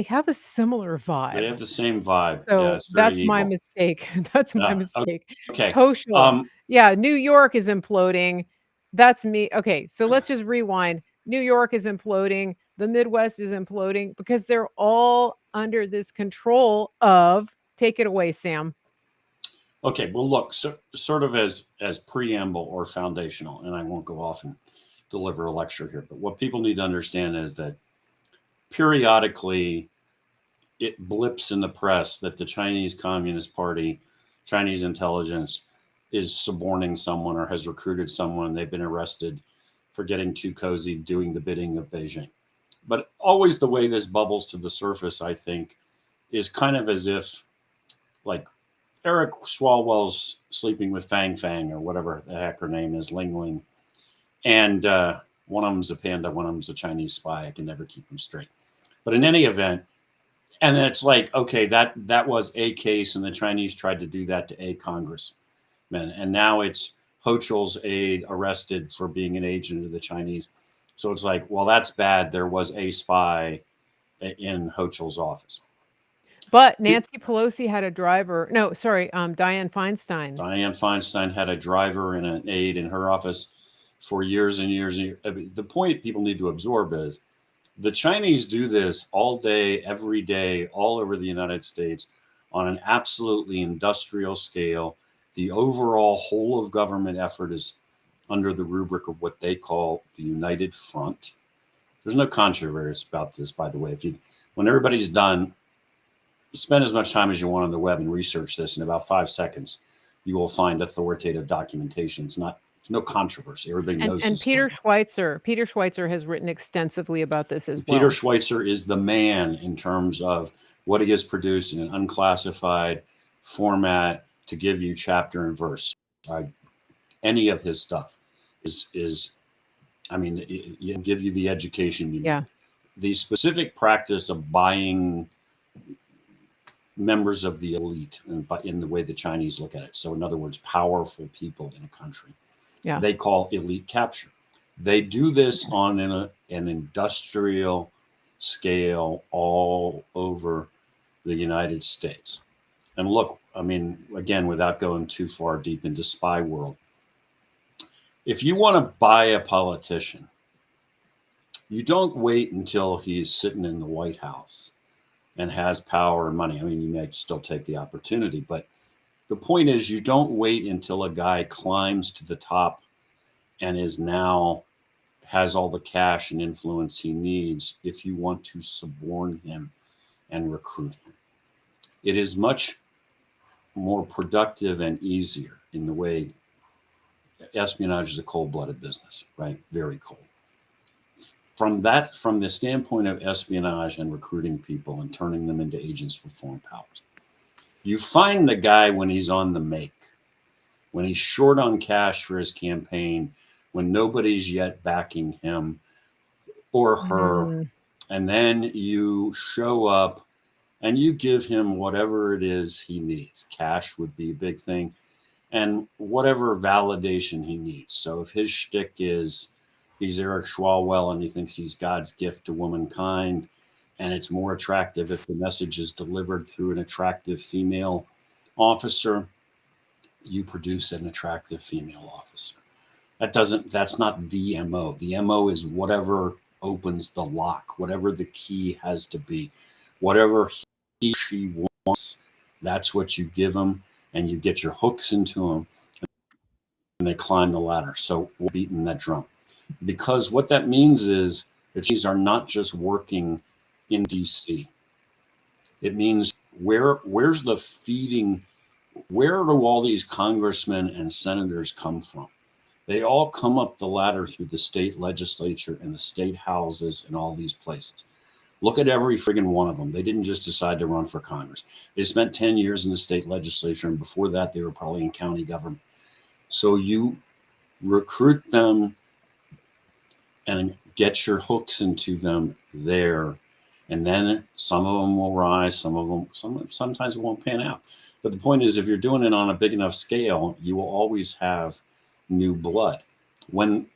A: have a similar vibe.
B: They have the same vibe.
A: So
B: yeah, it's very
A: that's my
B: evil.
A: mistake. That's my mistake.
B: Okay.
A: Hochul. Yeah, New York is imploding. That's me. Okay, so let's just rewind. New York is imploding. The Midwest is imploding because they're all under this control of, take it away, Sam.
B: Okay, well, look, so, sort of as preamble or foundational, and I won't go off and deliver a lecture here, but what people need to understand is that periodically it blips in the press that the Chinese Communist Party, Chinese intelligence, is suborning someone or has recruited someone. They've been arrested for getting too cozy, doing the bidding of Beijing. But always the way this bubbles to the surface, I think, is kind of as if, like, Eric Swalwell's sleeping with Fang Fang or whatever the heck her name is, Ling Ling. And one of them's a panda, one of them's a Chinese spy. I can never keep them straight. But in any event, and it's like, okay, that was a case, and the Chinese tried to do that to a congressman. And now it's Hochul's aide arrested for being an agent of the Chinese. So it's like, well, that's bad. There was a spy in Hochul's office.
A: But Nancy Pelosi had a driver. No, sorry, Dianne Feinstein.
B: Dianne Feinstein had a driver and an aide in her office for years and years and years. I mean, the point people need to absorb is the Chinese do this all day, every day, all over the United States on an absolutely industrial scale. The overall whole of government effort is under the rubric of what they call the United Front. There's no controversy about this, by the way. When everybody's done, spend as much time as you want on the web and research this. In about 5 seconds, you will find authoritative documentation. There's no controversy. Everybody knows.
A: And Peter Schweitzer has written extensively about this as well.
B: Peter Schweitzer is the man in terms of what he has produced in an unclassified format to give you chapter and verse. Any of his stuff is I mean, it give you the education you need. The specific practice of buying members of the elite in the way the Chinese look at it. So in other words, powerful people in a country. They call elite capture. They do this on an industrial scale all over the United States. And look, I mean, again, without going too far deep into spy world, If you want to buy a politician, you don't wait until he's sitting in the White House and has power and money. I mean, you may still take the opportunity, but the point is you don't wait until a guy climbs to the top and is now has all the cash and influence he needs if you want to suborn him and recruit him. It is much more productive and easier in the way espionage is a cold-blooded business, right? Very cold. From the standpoint of espionage and recruiting people and turning them into agents for foreign powers, you find the guy when he's on the make, when he's short on cash for his campaign, when nobody's yet backing him or her, and then you show up and you give him whatever it is he needs. Cash would be a big thing, and whatever validation he needs. So if his shtick is he's Eric Swalwell and he thinks he's God's gift to womankind, and it's more attractive if the message is delivered through an attractive female officer, you produce an attractive female officer. That's not the MO. The MO is whatever opens the lock, whatever the key has to be, whatever she wants, that's what you give them, and you get your hooks into them, and they climb the ladder. So we're beating that drum. Because what that means is that these are not just working in DC. It means where's the feeding, where do all these congressmen and senators come from? They all come up the ladder through the state legislature and the state houses and all these places. Look at every friggin' one of them. They didn't just decide to run for Congress. They spent 10 years in the state legislature, and before that, they were probably in county government. So you recruit them and get your hooks into them there. And then some of them will rise, sometimes it won't pan out. But the point is, if you're doing it on a big enough scale, you will always have new blood. When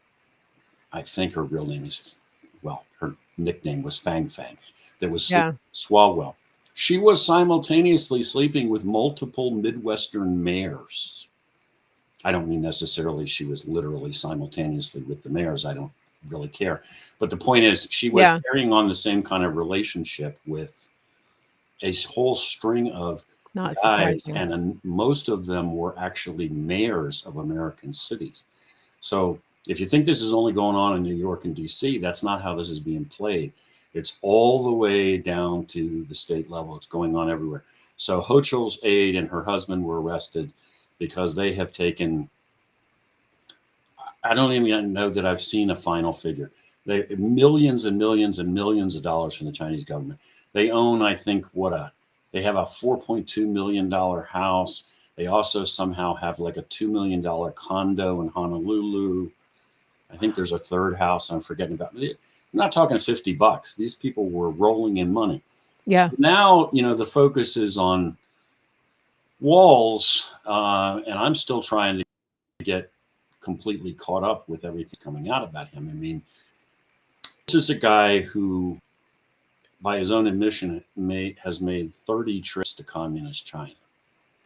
B: I think her real name is, her nickname was Fang Fang, that was Swalwell. She was simultaneously sleeping with multiple Midwestern mayors. I don't mean necessarily she was literally simultaneously with the mayors. I don't really care. But the point is, she was carrying on the same kind of relationship with a whole string of guys, and most of them were actually mayors of American cities. So if you think this is only going on in New York and DC, that's not how this is being played. It's all the way down to the state level. It's going on everywhere. So Hochul's aide and her husband were arrested because they have taken, I don't even know that I've seen a final figure. They millions and millions and millions of dollars from the Chinese government. They own, I think, they have a $4.2 million house. They also somehow have like a $2 million condo in Honolulu. I think there's a third house I'm forgetting about. I'm not talking $50. These people were rolling in money.
A: Yeah.
B: So now, the focus is on Walls, and I'm still trying to get completely caught up with everything coming out about him. I mean, this is a guy who, by his own admission, has made 30 trips to communist China.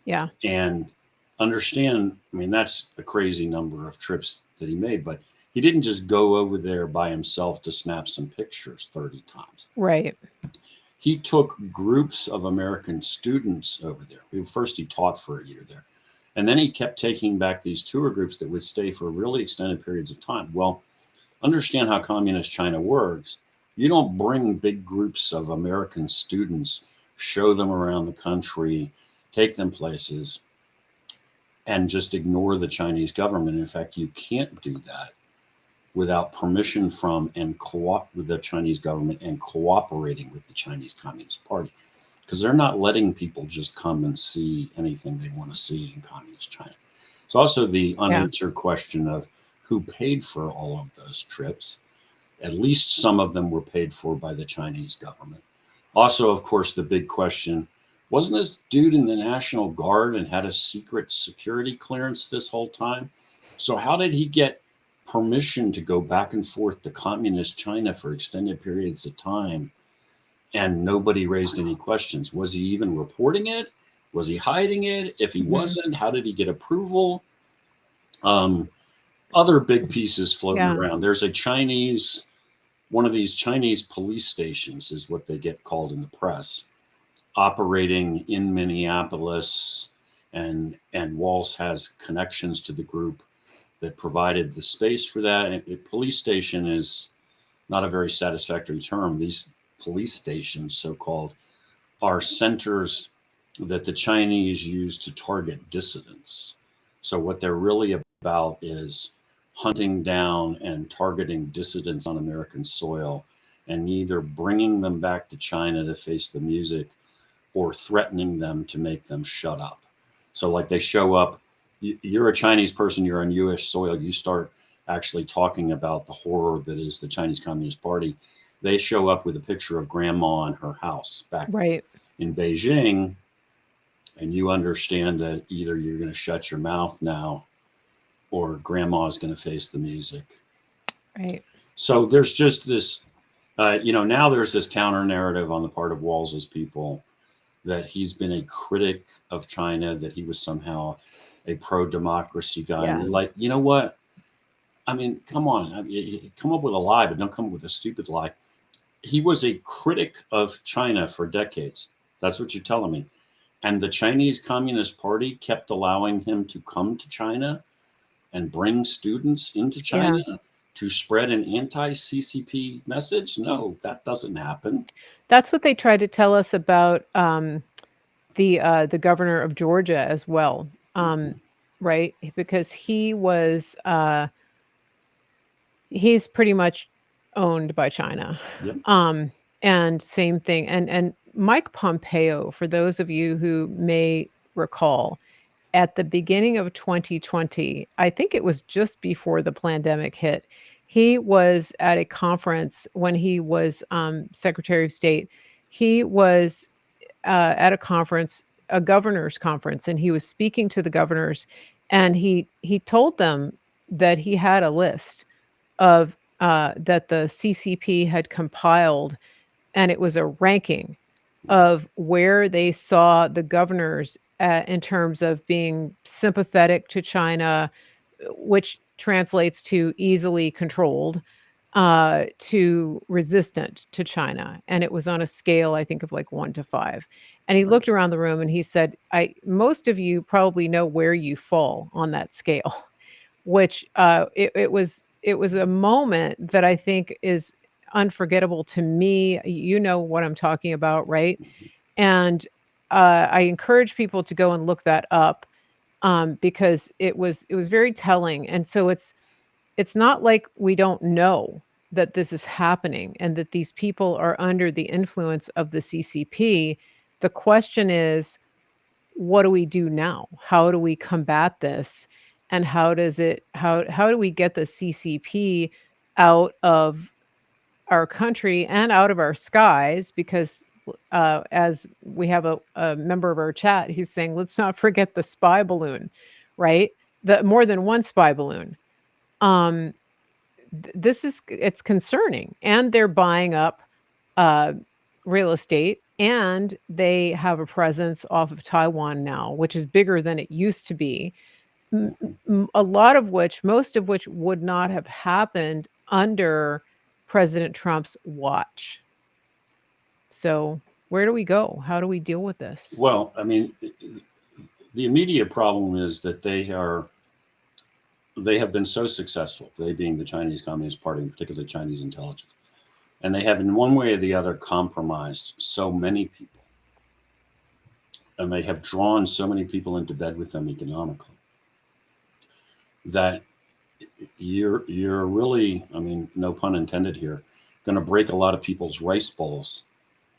A: Yeah.
B: And understand, I mean, that's a crazy number of trips that he made, but he didn't just go over there by himself to snap some pictures 30 times.
A: Right.
B: He took groups of American students over there. First, he taught for a year there. And then he kept taking back these tour groups that would stay for really extended periods of time. Well, understand how communist China works. You don't bring big groups of American students, show them around the country, take them places, and just ignore the Chinese government. In fact, you can't do that without permission from and with the Chinese government and cooperating with the Chinese Communist Party, because they're not letting people just come and see anything they want to see in communist China. It's also the unanswered question of who paid for all of those trips. At least some of them were paid for by the Chinese government. Also, of course, the big question, wasn't this dude in the National Guard and had a secret security clearance this whole time? So how did he get permission to go back and forth to communist China for extended periods of time and nobody raised any questions? Was he even reporting it? Was he hiding it? If he wasn't, how did he get approval? other big pieces floating
A: Yeah.
B: around. There's one of these Chinese police stations is what they get called in the press, operating in Minneapolis, and Walsh has connections to the group that provided the space for that. And a police station is not a very satisfactory term. These police stations, so-called, are centers that the Chinese use to target dissidents. So what they're really about is hunting down and targeting dissidents on American soil and either bringing them back to China to face the music or threatening them to make them shut up. So like they show up, you're a Chinese person, you're on US soil, you start actually talking about the horror that is the Chinese Communist Party. They show up with a picture of grandma in her house back
A: Right.
B: in Beijing, and you understand that either you're going to shut your mouth now or grandma's going to face the music.
A: Right.
B: So there's just this, now there's this counter narrative on the part of Walsh's people that he's been a critic of China, that he was somehow a pro-democracy guy.
A: Yeah.
B: And you're like, you know what? I mean, come on. Come up with a lie, but don't come up with a stupid lie. He was a critic of China for decades. That's what you're telling me. And the Chinese Communist Party kept allowing him to come to China and bring students into China to spread an anti-CCP message? No, that doesn't happen.
A: That's what they tried to tell us about the governor of Georgia as well, right? Because he was he's pretty much owned by China.
B: Yep.
A: And same thing. And Mike Pompeo, for those of you who may recall, at the beginning of 2020, I think it was just before the pandemic hit, he was at a conference when he was Secretary of State. He was at a conference, a governor's conference, and he was speaking to the governors, and he told them that he had a list of that the CCP had compiled, and it was a ranking of where they saw the governors in terms of being sympathetic to China, which translates to easily controlled, to resistant to China. And it was on a scale, I think, of like 1 to 5. And he looked around the room and he said, most of you probably know where you fall on that scale, which it was a moment that I think is unforgettable to me. You know what I'm talking about, right? And I encourage people to go and look that up because it was very telling. And so it's not like we don't know that this is happening and that these people are under the influence of the CCP. The question is, what do we do now? How do we combat this? And how do we get the CCP out of our country and out of our skies? Because as we have a member of our chat who's saying, let's not forget the spy balloon, right? The more than one spy balloon. It's concerning, and they're buying up real estate, and they have a presence off of Taiwan now, which is bigger than it used to be. Most of which would not have happened under President Trump's watch. So where do we go? How do we deal with this?
B: Well, I mean, the immediate problem is that they have been so successful, they being the Chinese Communist Party, and particularly Chinese intelligence, and they have in one way or the other compromised so many people, and they have drawn so many people into bed with them economically, that you're really, I mean, no pun intended here, going to break a lot of people's rice bowls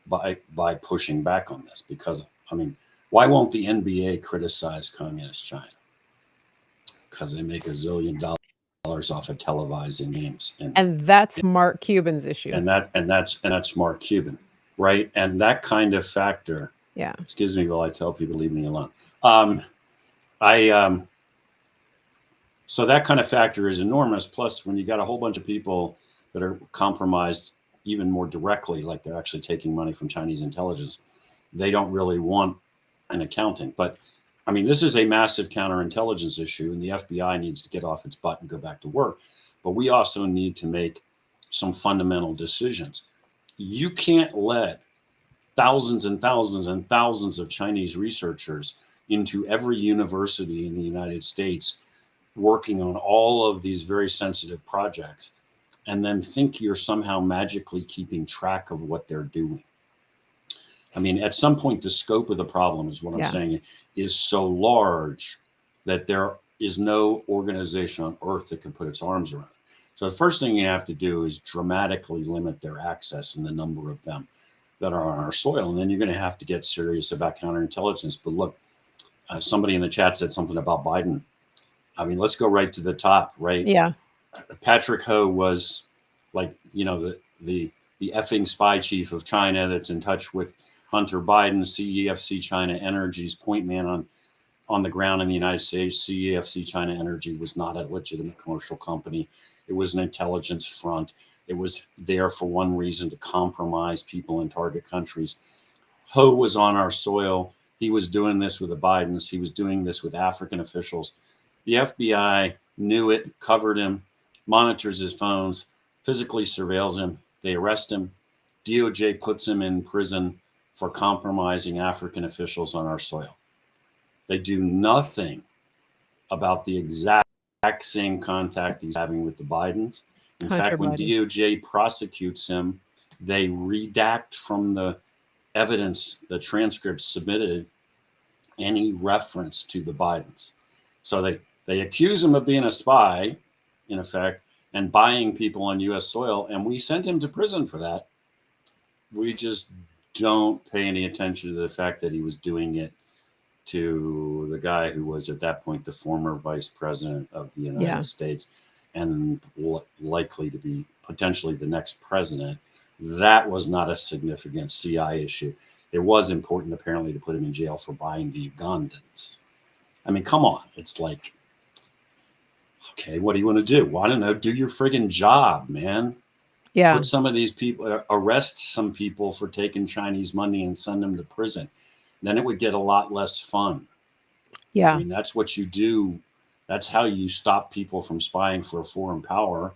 B: by pushing back on this. Because, I mean, why won't the NBA criticize communist China? Because they make $1 zillion off of televising games,
A: and that's Mark Cuban's issue.
B: And that's Mark Cuban, right? And that kind of factor.
A: Yeah.
B: Excuse me while I tell people leave me alone. So that kind of factor is enormous. Plus, when you got a whole bunch of people that are compromised even more directly, like they're actually taking money from Chinese intelligence, they don't really want an accounting. But I mean, this is a massive counterintelligence issue, and the FBI needs to get off its butt and go back to work. But we also need to make some fundamental decisions. You can't let thousands and thousands and thousands of Chinese researchers into every university in the United States working on all of these very sensitive projects and then think you're somehow magically keeping track of what they're doing. I mean, at some point, the scope of the problem is what I'm saying is so large that there is no organization on earth that can put its arms around it. So the first thing you have to do is dramatically limit their access and the number of them that are on our soil. And then you're going to have to get serious about counterintelligence. But look, somebody in the chat said something about Biden. I mean, let's go right to the top, right?
A: Yeah.
B: Patrick Ho was like, you know, the effing spy chief of China that's in touch with Hunter Biden, CEFC China Energy's point man on the ground in the United States. CEFC China Energy was not a legitimate commercial company. It was an intelligence front. It was there for one reason, to compromise people in target countries. Ho was on our soil. He was doing this with the Bidens. He was doing this with African officials. The FBI knew it, covered him, monitors his phones, physically surveils him. They arrest him. DOJ puts him in prison for compromising African officials on our soil. They do nothing about the exact same contact he's having with the Bidens. In fact, when DOJ prosecutes him, they redact from the evidence, the transcripts submitted, any reference to the Bidens. So they accuse him of being a spy, in effect, and buying people on U.S. soil, and we sent him to prison for that. We just don't pay any attention to the fact that he was doing it to the guy who was at that point the former vice president of the United States and likely to be potentially the next president. That was not a significant CI issue. It was important, apparently, to put him in jail for buying the Ugandans. I mean, come on. It's like, okay, what do you want to do? Well, I don't know. Do your friggin' job, man.
A: Yeah.
B: Put some of these people, arrest some people for taking Chinese money and send them to prison. Then it would get a lot less fun.
A: Yeah.
B: I mean, that's what you do. That's how you stop people from spying for a foreign power,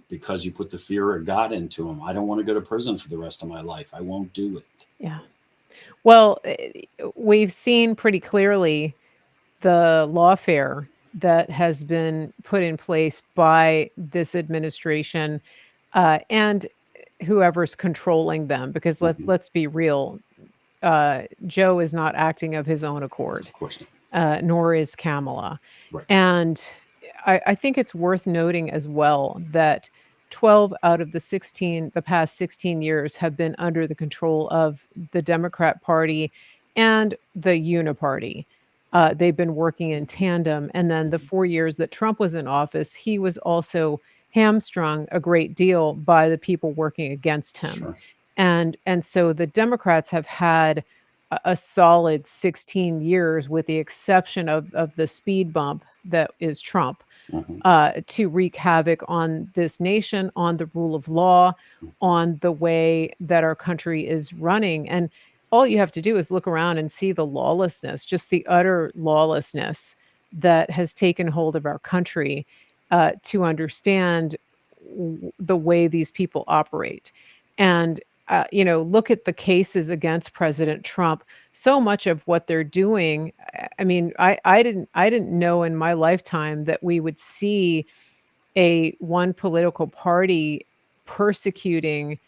B: because you put the fear of God into them. I don't want to go to prison for the rest of my life. I won't do it.
A: Yeah. Well, we've seen pretty clearly the lawfare that has been put in place by this administration and whoever's controlling them, because let's be real, Joe is not acting of his own accord.
B: Of course not.
A: Nor is Kamala.
B: Right.
A: And I think it's worth noting as well that 12 out of the past 16 years have been under the control of the Democrat Party and the Uniparty. They've been working in tandem. And then the 4 years that Trump was in office, he was also hamstrung a great deal by the people working against him.
B: Sure.
A: And so the Democrats have had a solid 16 years, with the exception of the speed bump that is Trump, to wreak havoc on this nation, on the rule of law, on the way that our country is running. And all you have to do is look around and see the lawlessness, just the utter lawlessness that has taken hold of our country, to understand the way these people operate. And look at the cases against President Trump. So much of what they're doing, I mean, I didn't know in my lifetime that we would see one political party persecuting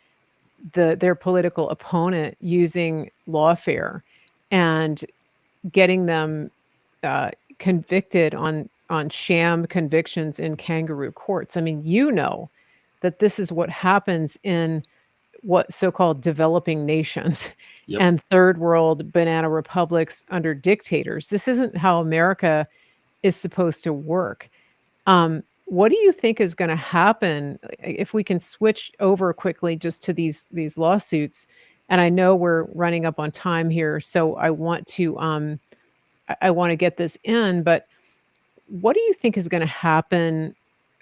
A: their political opponent using lawfare and getting them convicted on sham convictions in kangaroo courts. I mean, that this is what happens in what so-called developing nations and third world banana republics under dictators. This isn't how America is supposed to work. What do you think is going to happen if we can switch over quickly just to these lawsuits? And I know we're running up on time here, so I want to get this in, but what do you think is going to happen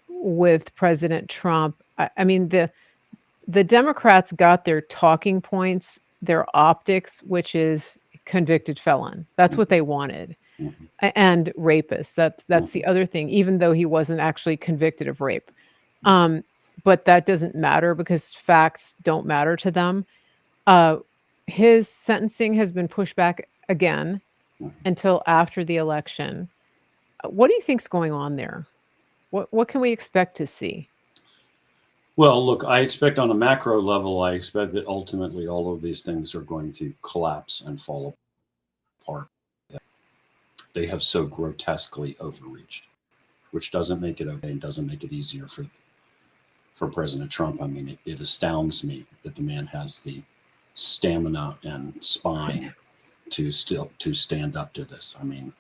A: with President Trump? I mean, the Democrats got their talking points, their optics, which is convicted felon. That's what they wanted.
B: Mhm.
A: and rapists. That's
B: Mhm.
A: the other thing, even though he wasn't actually convicted of rape. Um, but that doesn't matter because facts don't matter to them. Uh, his sentencing has been pushed back again
B: Mhm.
A: until after the election. What do you think's going on there? What can we expect to see?
B: Well, look, I expect on a macro level, I expect that ultimately all of these things are going to collapse and fall apart. They have so grotesquely overreached, which doesn't make it okay and doesn't make it easier for President Trump. I mean, it astounds me that the man has the stamina and spine to stand up to this. I mean,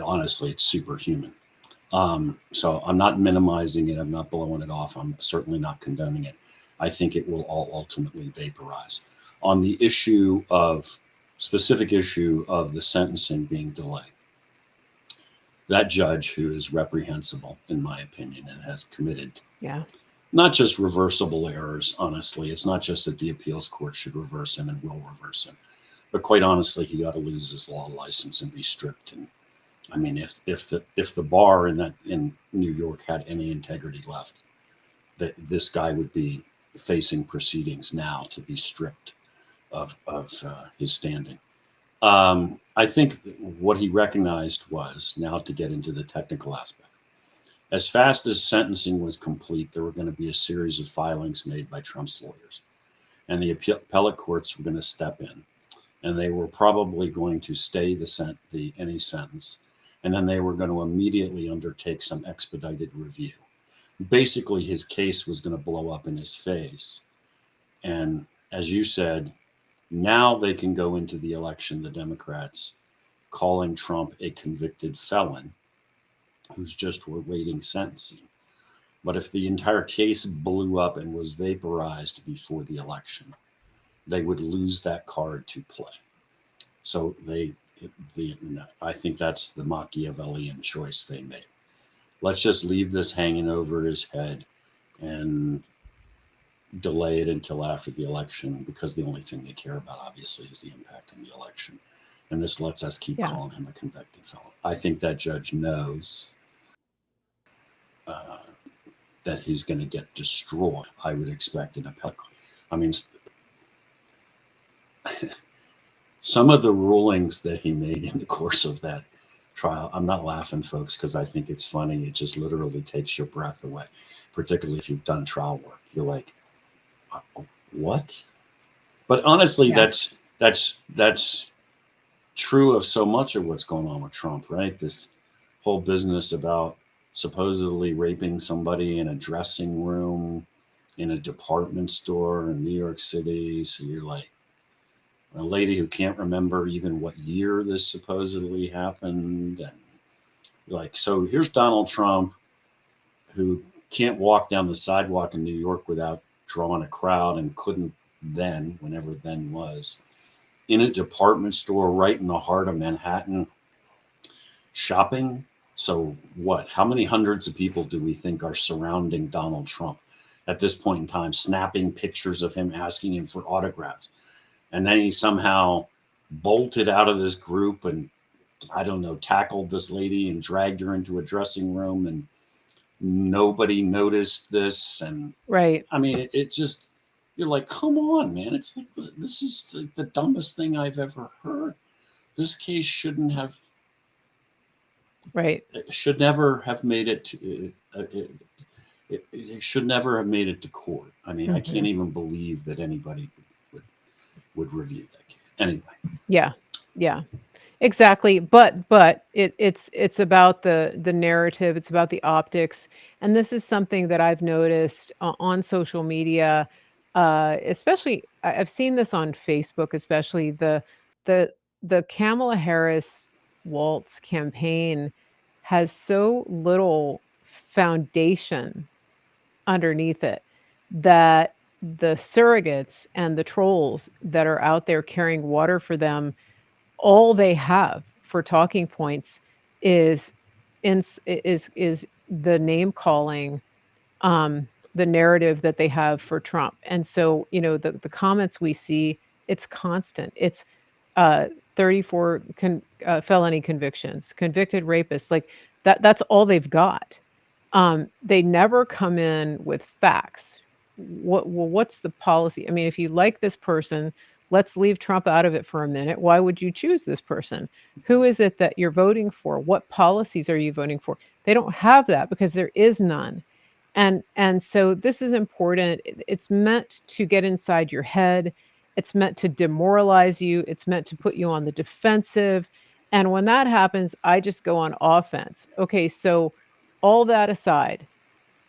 B: honestly, it's superhuman. So I'm not minimizing it. I'm not blowing it off. I'm certainly not condoning it. I think it will all ultimately vaporize. On the specific issue of the sentencing being delayed, that judge, who is reprehensible, in my opinion, and has committed
A: Yeah.
B: not just reversible errors, honestly. It's not just that the appeals court should reverse him and will reverse him, but quite honestly, he ought to lose his law license and be stripped. And I mean, if the bar in New York had any integrity left, that this guy would be facing proceedings now to be stripped of his standing. I think what he recognized was, now to get into the technical aspect, as fast as sentencing was complete, there were going to be a series of filings made by Trump's lawyers, and the appellate courts were going to step in, and they were probably going to stay any sentence, and then they were going to immediately undertake some expedited review. Basically, his case was going to blow up in his face, and as you said, now they can go into the election, the Democrats, calling Trump a convicted felon who's just awaiting sentencing. But if the entire case blew up and was vaporized before the election, they would lose that card to play. So I think that's the Machiavellian choice they made. Let's just leave this hanging over his head and delay it until after the election, because the only thing they care about, obviously, is the impact on the election. And this lets us keep
A: Yeah.
B: calling him a convicted felon. I think that judge knows that he's going to get destroyed. I would expect an appellate. I mean, some of the rulings that he made in the course of that trial, I'm not laughing, folks, because I think it's funny. It just literally takes your breath away, particularly if you've done trial work. You're like, what? But honestly,
A: Yeah.
B: that's true of so much of what's going on with Trump, right? This whole business about supposedly raping somebody in a dressing room in a department store in New York City. So you're like, a lady who can't remember even what year this supposedly happened. And like, so here's Donald Trump, who can't walk down the sidewalk in New York without drawing a crowd, and couldn't then, whenever then was, in a department store right in the heart of Manhattan, shopping. So what? How many hundreds of people do we think are surrounding Donald Trump at this point in time, snapping pictures of him, asking him for autographs? And then he somehow bolted out of this group and, I don't know, tackled this lady and dragged her into a dressing room, and nobody noticed this. And
A: Right.
B: I mean, it just, you're like, come on, man. It's like, this is the dumbest thing I've ever heard. This case should never have made it to, it should never have made it to court. I mean, I can't even believe that anybody would review that case. Anyway.
A: Yeah. Yeah. Exactly. But it's about the narrative, it's about the optics. And this is something that I've noticed on social media, especially I've seen this on Facebook, especially the the Kamala Harris Waltz campaign has so little foundation underneath it that the surrogates and the trolls that are out there carrying water for them, all they have for talking points is is the name calling, the narrative that they have for Trump. And so, the comments we see, it's constant. It's 34 felony convictions, convicted rapists. Like that's all they've got. They never come in with facts. What's the policy? I mean, if you like this person, let's leave Trump out of it for a minute. Why would you choose this person? Who is it that you're voting for? What policies are you voting for? They don't have that because there is none. And so this is important. It's meant to get inside your head. It's meant to demoralize you. It's meant to put you on the defensive. And when that happens, I just go on offense. Okay, so all that aside,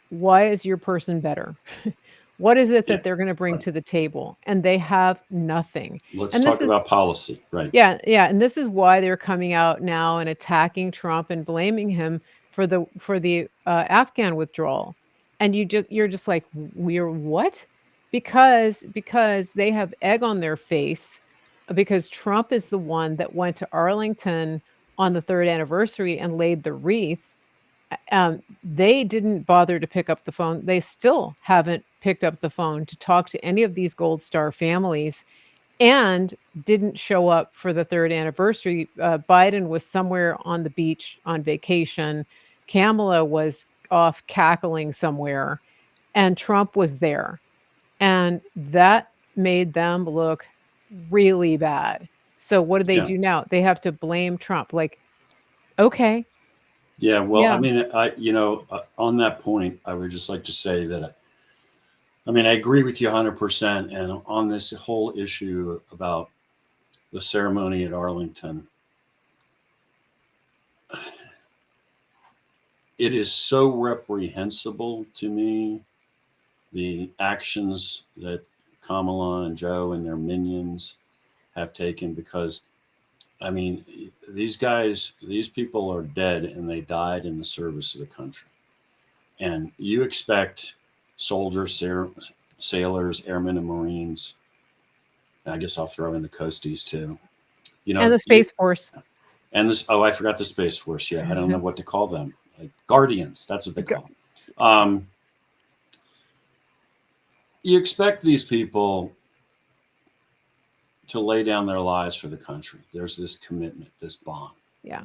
A: why is your person better? What is it
B: Yeah,
A: that they're going to bring
B: right.
A: to the table? And they have nothing.
B: Let's
A: And this
B: talk
A: is
B: about policy, right?
A: yeah, and this is why they're coming out now and attacking Trump and blaming him for the Afghan withdrawal. And you're just like, we're what? Because they have egg on their face because Trump is the one that went to Arlington on the 3rd anniversary and laid the wreath. They didn't bother to pick up the phone. They still haven't picked up the phone to talk to any of these Gold Star families and didn't show up for the 3rd anniversary. Biden was somewhere on the beach on vacation. Kamala was off cackling somewhere, and Trump was there. And that made them look really bad. So what do they
B: Yeah.
A: do now? They have to blame Trump. Like, okay,
B: Yeah, well, I
A: yeah,
B: mean, on that point, I would just like to say that, I mean, I agree with you 100%. And on this whole issue about the ceremony at Arlington, it is so reprehensible to me, the actions that Kamala and Joe and their minions have taken, because, I mean, these people are dead and they died in the service of the country. And you expect soldiers, sailors, airmen, and Marines, and I guess I'll throw in the Coasties too,
A: and the Space Force.
B: and this, oh, I forgot the Space Force. Yeah, I don't know what to call them. Like Guardians, that's what they call them. You expect these people to lay down their lives for the country. There's this commitment, this bond.
A: Yeah.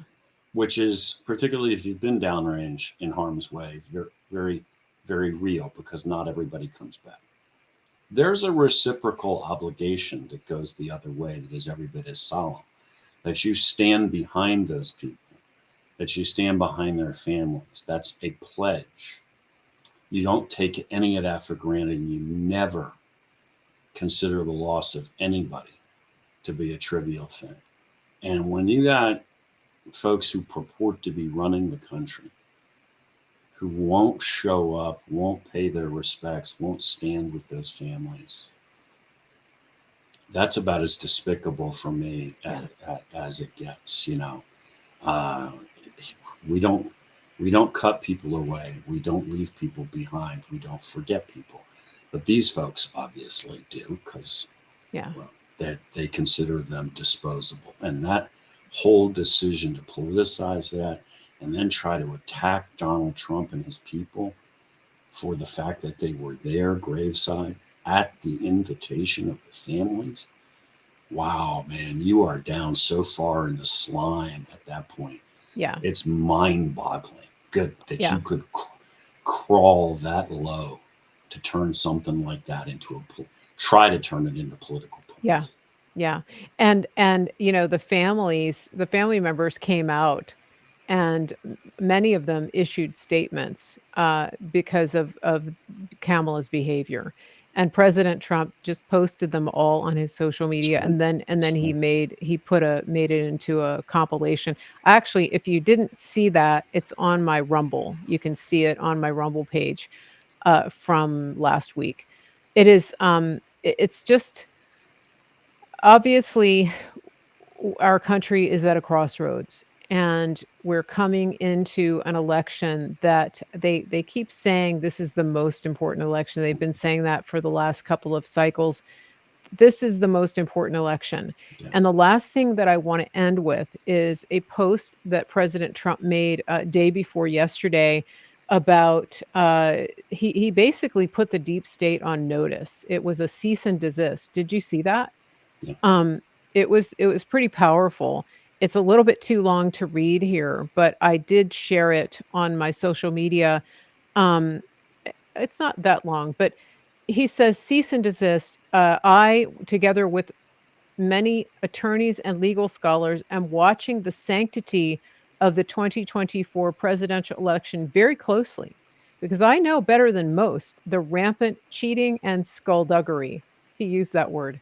B: Which is, particularly if you've been downrange in harm's way, very, very real, because not everybody comes back. There's a reciprocal obligation that goes the other way that is every bit as solemn, that you stand behind those people, that you stand behind their families. That's a pledge. You don't take any of that for granted, and you never consider the loss of anybody to be a trivial thing. And when you got folks who purport to be running the country, who won't show up, won't pay their respects, won't stand with those families, that's about as despicable for me as it gets. We don't cut people away. We don't leave people behind. We don't forget people. But these folks obviously do, because that they consider them disposable. And that whole decision to politicize that and then try to attack Donald Trump and his people for the fact that they were there graveside at the invitation of the families. Wow, man, you are down so far in the slime at that point.
A: Yeah.
B: It's mind-boggling. Good that you could crawl that low to turn something like that into try to turn it into political points.
A: Yeah. Yeah. And the family members came out, and many of them issued statements because of Kamala's behavior. And President Trump just posted them all on his social media, and then he made it into a compilation. Actually, if you didn't see that, it's on my Rumble. You can see it on my Rumble page from last week. It is it's just, obviously our country is at a crossroads, and we're coming into an election that they keep saying this is the most important election. They've been saying that for the last couple of cycles. This is the most important election.
B: Yeah.
A: And the last thing that I want to end with is a post that President Trump made day before yesterday about he basically put the deep state on notice. It was a cease and desist. Did you see that?
B: Yeah.
A: it was pretty powerful. It's a little bit too long to read here, but I did share it on my social media. Um, it's not that long, but he says, cease and desist. I, together with many attorneys and legal scholars, am watching the sanctity of the 2024 presidential election very closely because I know better than most the rampant cheating and skullduggery. He used that word,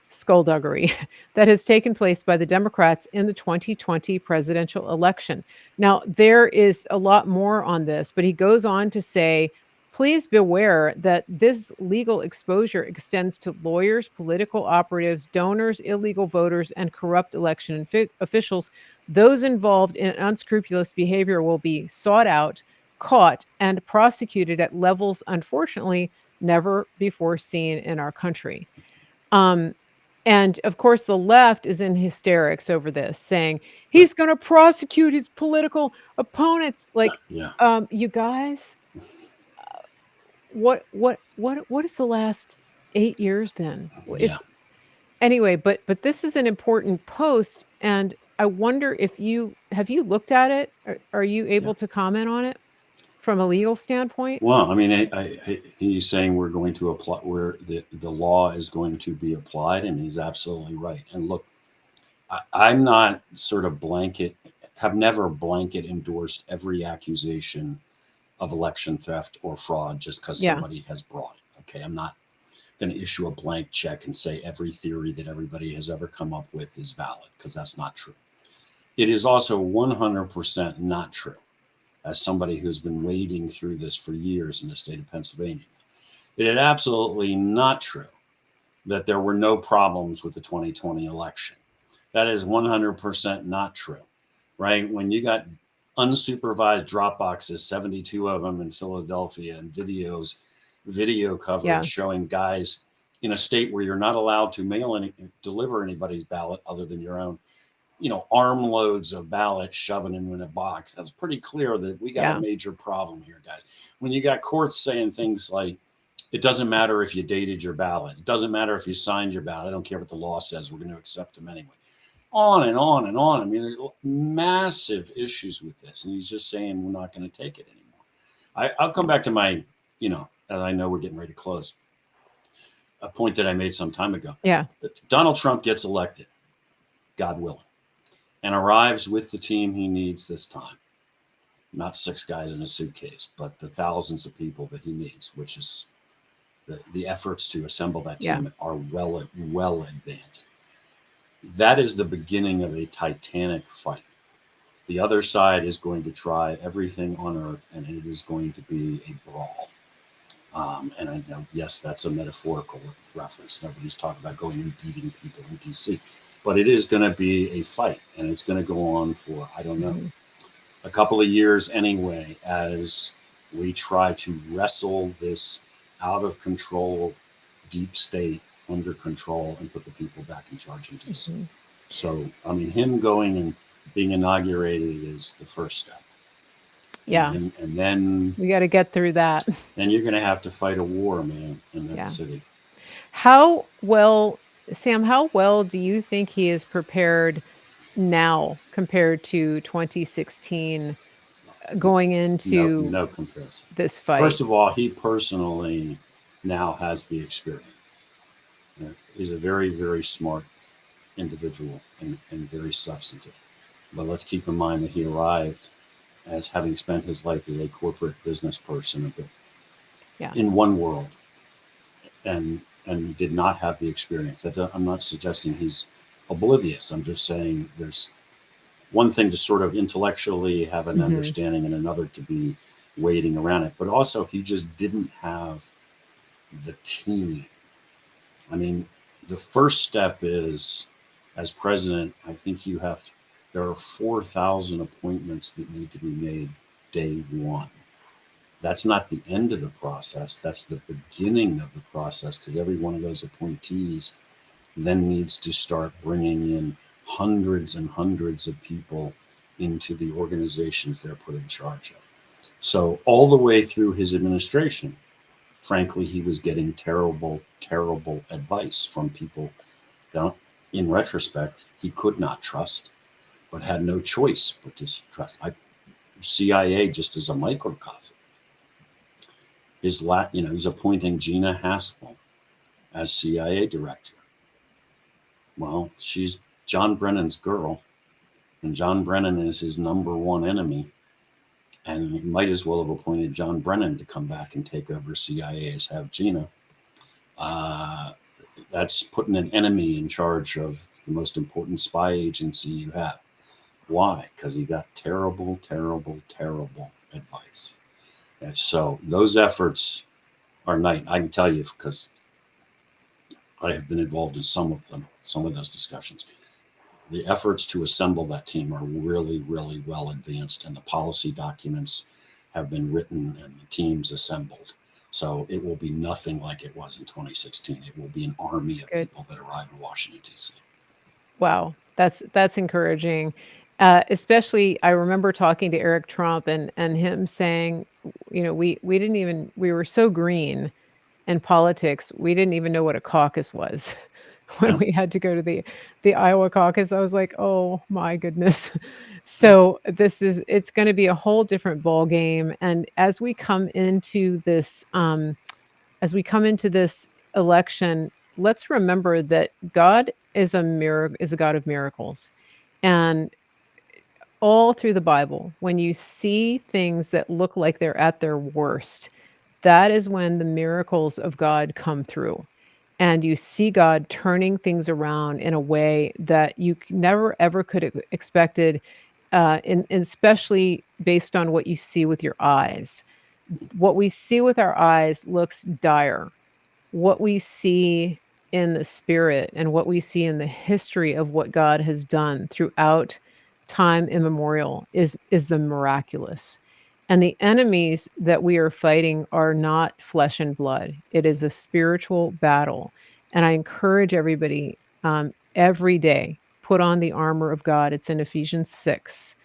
A: skullduggery, that has taken place by the Democrats in the 2020 presidential election. Now, there is a lot more on this, but he goes on to say, please beware that this legal exposure extends to lawyers, political operatives, donors, illegal voters, and corrupt election officials. Those involved in unscrupulous behavior will be sought out, caught, and prosecuted at levels, unfortunately, never before seen in our country. Um, and of course, the left is in hysterics over this, saying he's going to prosecute his political opponents. Like,
B: Yeah.
A: you guys, what has the last 8 years been?
B: Yeah.
A: Anyway, but this is an important post, and I wonder if you looked at it? Are you able to comment on it from a legal standpoint?
B: Well, I mean, I think he's saying we're going to apply where the law is going to be applied, and he's absolutely right. And look, I'm not sort of have never blanket endorsed every accusation of election theft or fraud just because somebody has brought it. Okay, I'm not going to issue a blank check and say every theory that everybody has ever come up with is valid, because that's not true. It is also 100% not true, as somebody who's been wading through this for years in the state of Pennsylvania. It is absolutely not true that there were no problems with the 2020 election. That is 100% not true, right? When you got unsupervised drop boxes, 72 of them in Philadelphia, and video coverage showing guys in a state where you're not allowed to deliver anybody's ballot other than your own, armloads of ballots shoving in a box. That's pretty clear that we got a major problem here, guys. When you got courts saying things like, it doesn't matter if you dated your ballot, it doesn't matter if you signed your ballot, I don't care what the law says, we're going to accept them anyway. On and on and on. I mean, there's massive issues with this, and he's just saying we're not going to take it anymore. I'll come back to my, and I know we're getting ready to close, a point that I made some time ago.
A: Yeah.
B: Donald Trump gets elected, God willing, and arrives with the team he needs this time. Not 6 guys in a suitcase, but the thousands of people that he needs, which is the efforts to assemble that team are well advanced. That is the beginning of a Titanic fight. The other side is going to try everything on earth, and it is going to be a brawl. And I know, yes, that's a metaphorical reference. Nobody's talking about going and beating people in D.C., but it is going to be a fight, and it's going to go on for, I don't know, a couple of years anyway, as we try to wrestle this out of control deep state under control and put the people back in charge in DC. So, I mean, him going and being inaugurated is the first step.
A: Yeah.
B: And then
A: we got to get through that.
B: And you're going to have to fight a war, man, in that city.
A: How well, Sam, how well do you think he is prepared now compared to 2016 going into
B: no comparison.
A: This fight?
B: First of all, he personally now has the experience. He's a very, very smart individual and very substantive. But let's keep in mind that he arrived as having spent his life as a corporate business person in one world and did not have the experience. I'm not suggesting he's oblivious. I'm just saying there's one thing to sort of intellectually have an understanding and another to be wading around it. But also he just didn't have the team. I mean, the first step is, as president, I think there are 4,000 appointments that need to be made day one. That's not the end of the process. That's the beginning of the process, because every one of those appointees then needs to start bringing in hundreds and hundreds of people into the organizations they're put in charge of. So all the way through his administration, frankly, he was getting terrible, terrible advice from people. in retrospect, he could not trust, but had no choice but to trust. CIA just as a microcosm. He's appointing Gina Haspel as CIA director. Well, she's John Brennan's girl, and John Brennan is his number one enemy. And he might as well have appointed John Brennan to come back and take over CIA as have Gina. That's putting an enemy in charge of the most important spy agency you have. Why? Because he got terrible, terrible, terrible advice. And so those efforts are night. I can tell you because I have been involved in some of those discussions. The efforts to assemble that team are really, really well advanced, and the policy documents have been written and the teams assembled. So it will be nothing like it was in 2016. It will be an army of people that arrive in Washington, D.C.
A: Wow, that's encouraging. Especially, I remember talking to Eric Trump and him saying, we were so green in politics, we didn't even know what a caucus was. When we had to go to the Iowa caucus, I was like, oh my goodness. So it's going to be a whole different ball game. And as we come into this election, let's remember that God is a God of miracles. And all through the Bible, when you see things that look like they're at their worst, that is when the miracles of God come through. And you see God turning things around in a way that you never ever could have expected, especially based on what you see with your eyes. What we see with our eyes looks dire. What we see in the spirit and what we see in the history of what God has done throughout time immemorial is the miraculous. And the enemies that we are fighting are not flesh and blood. It is a spiritual battle. And I encourage everybody every day, put on the armor of God. It's in Ephesians 6.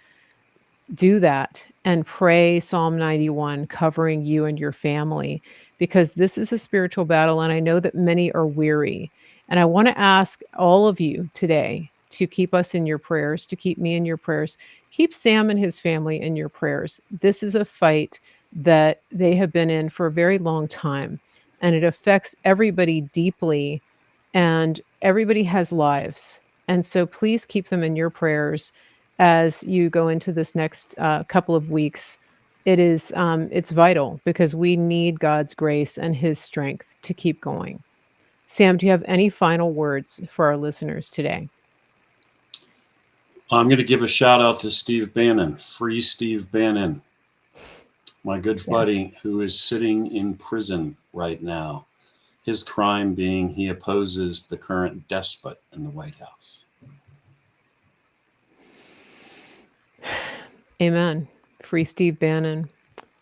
A: Do that and pray Psalm 91 covering you and your family, because this is a spiritual battle. And I know that many are weary. And I want to ask all of you today to keep us in your prayers, to keep me in your prayers, keep Sam and his family in your prayers. This is a fight that they have been in for a very long time, and it affects everybody deeply, and everybody has lives. And so please keep them in your prayers as you go into this next couple of weeks. It's vital, because we need God's grace and his strength to keep going. Sam, do you have any final words for our listeners today?
B: I'm going to give a shout out to Steve Bannon, Free Steve Bannon, my good buddy who is sitting in prison right now. His crime being he opposes the current despot in the White House.
A: Amen. Free Steve Bannon.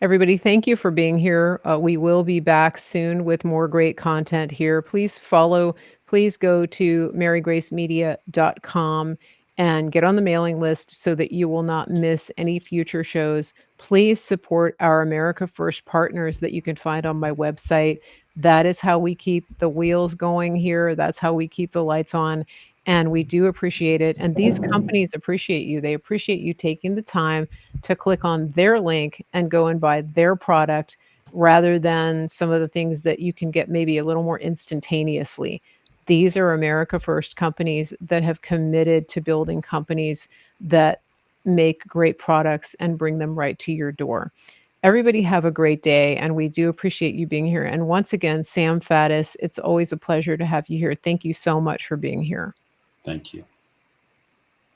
A: Everybody, thank you for being here. We will be back soon with more great content here. Please go to marygracemedia.com and get on the mailing list so that you will not miss any future shows. Please support our America First partners that you can find on my website. That is how we keep the wheels going here. That's how we keep the lights on. And we do appreciate it. And these companies appreciate you. They appreciate you taking the time to click on their link and go and buy their product, rather than some of the things that you can get maybe a little more instantaneously. These are America First companies that have committed to building companies that make great products and bring them right to your door. Everybody have a great day, and we do appreciate you being here. And once again, Sam Faddis, it's always a pleasure to have you here. Thank you so much for being here.
B: Thank you.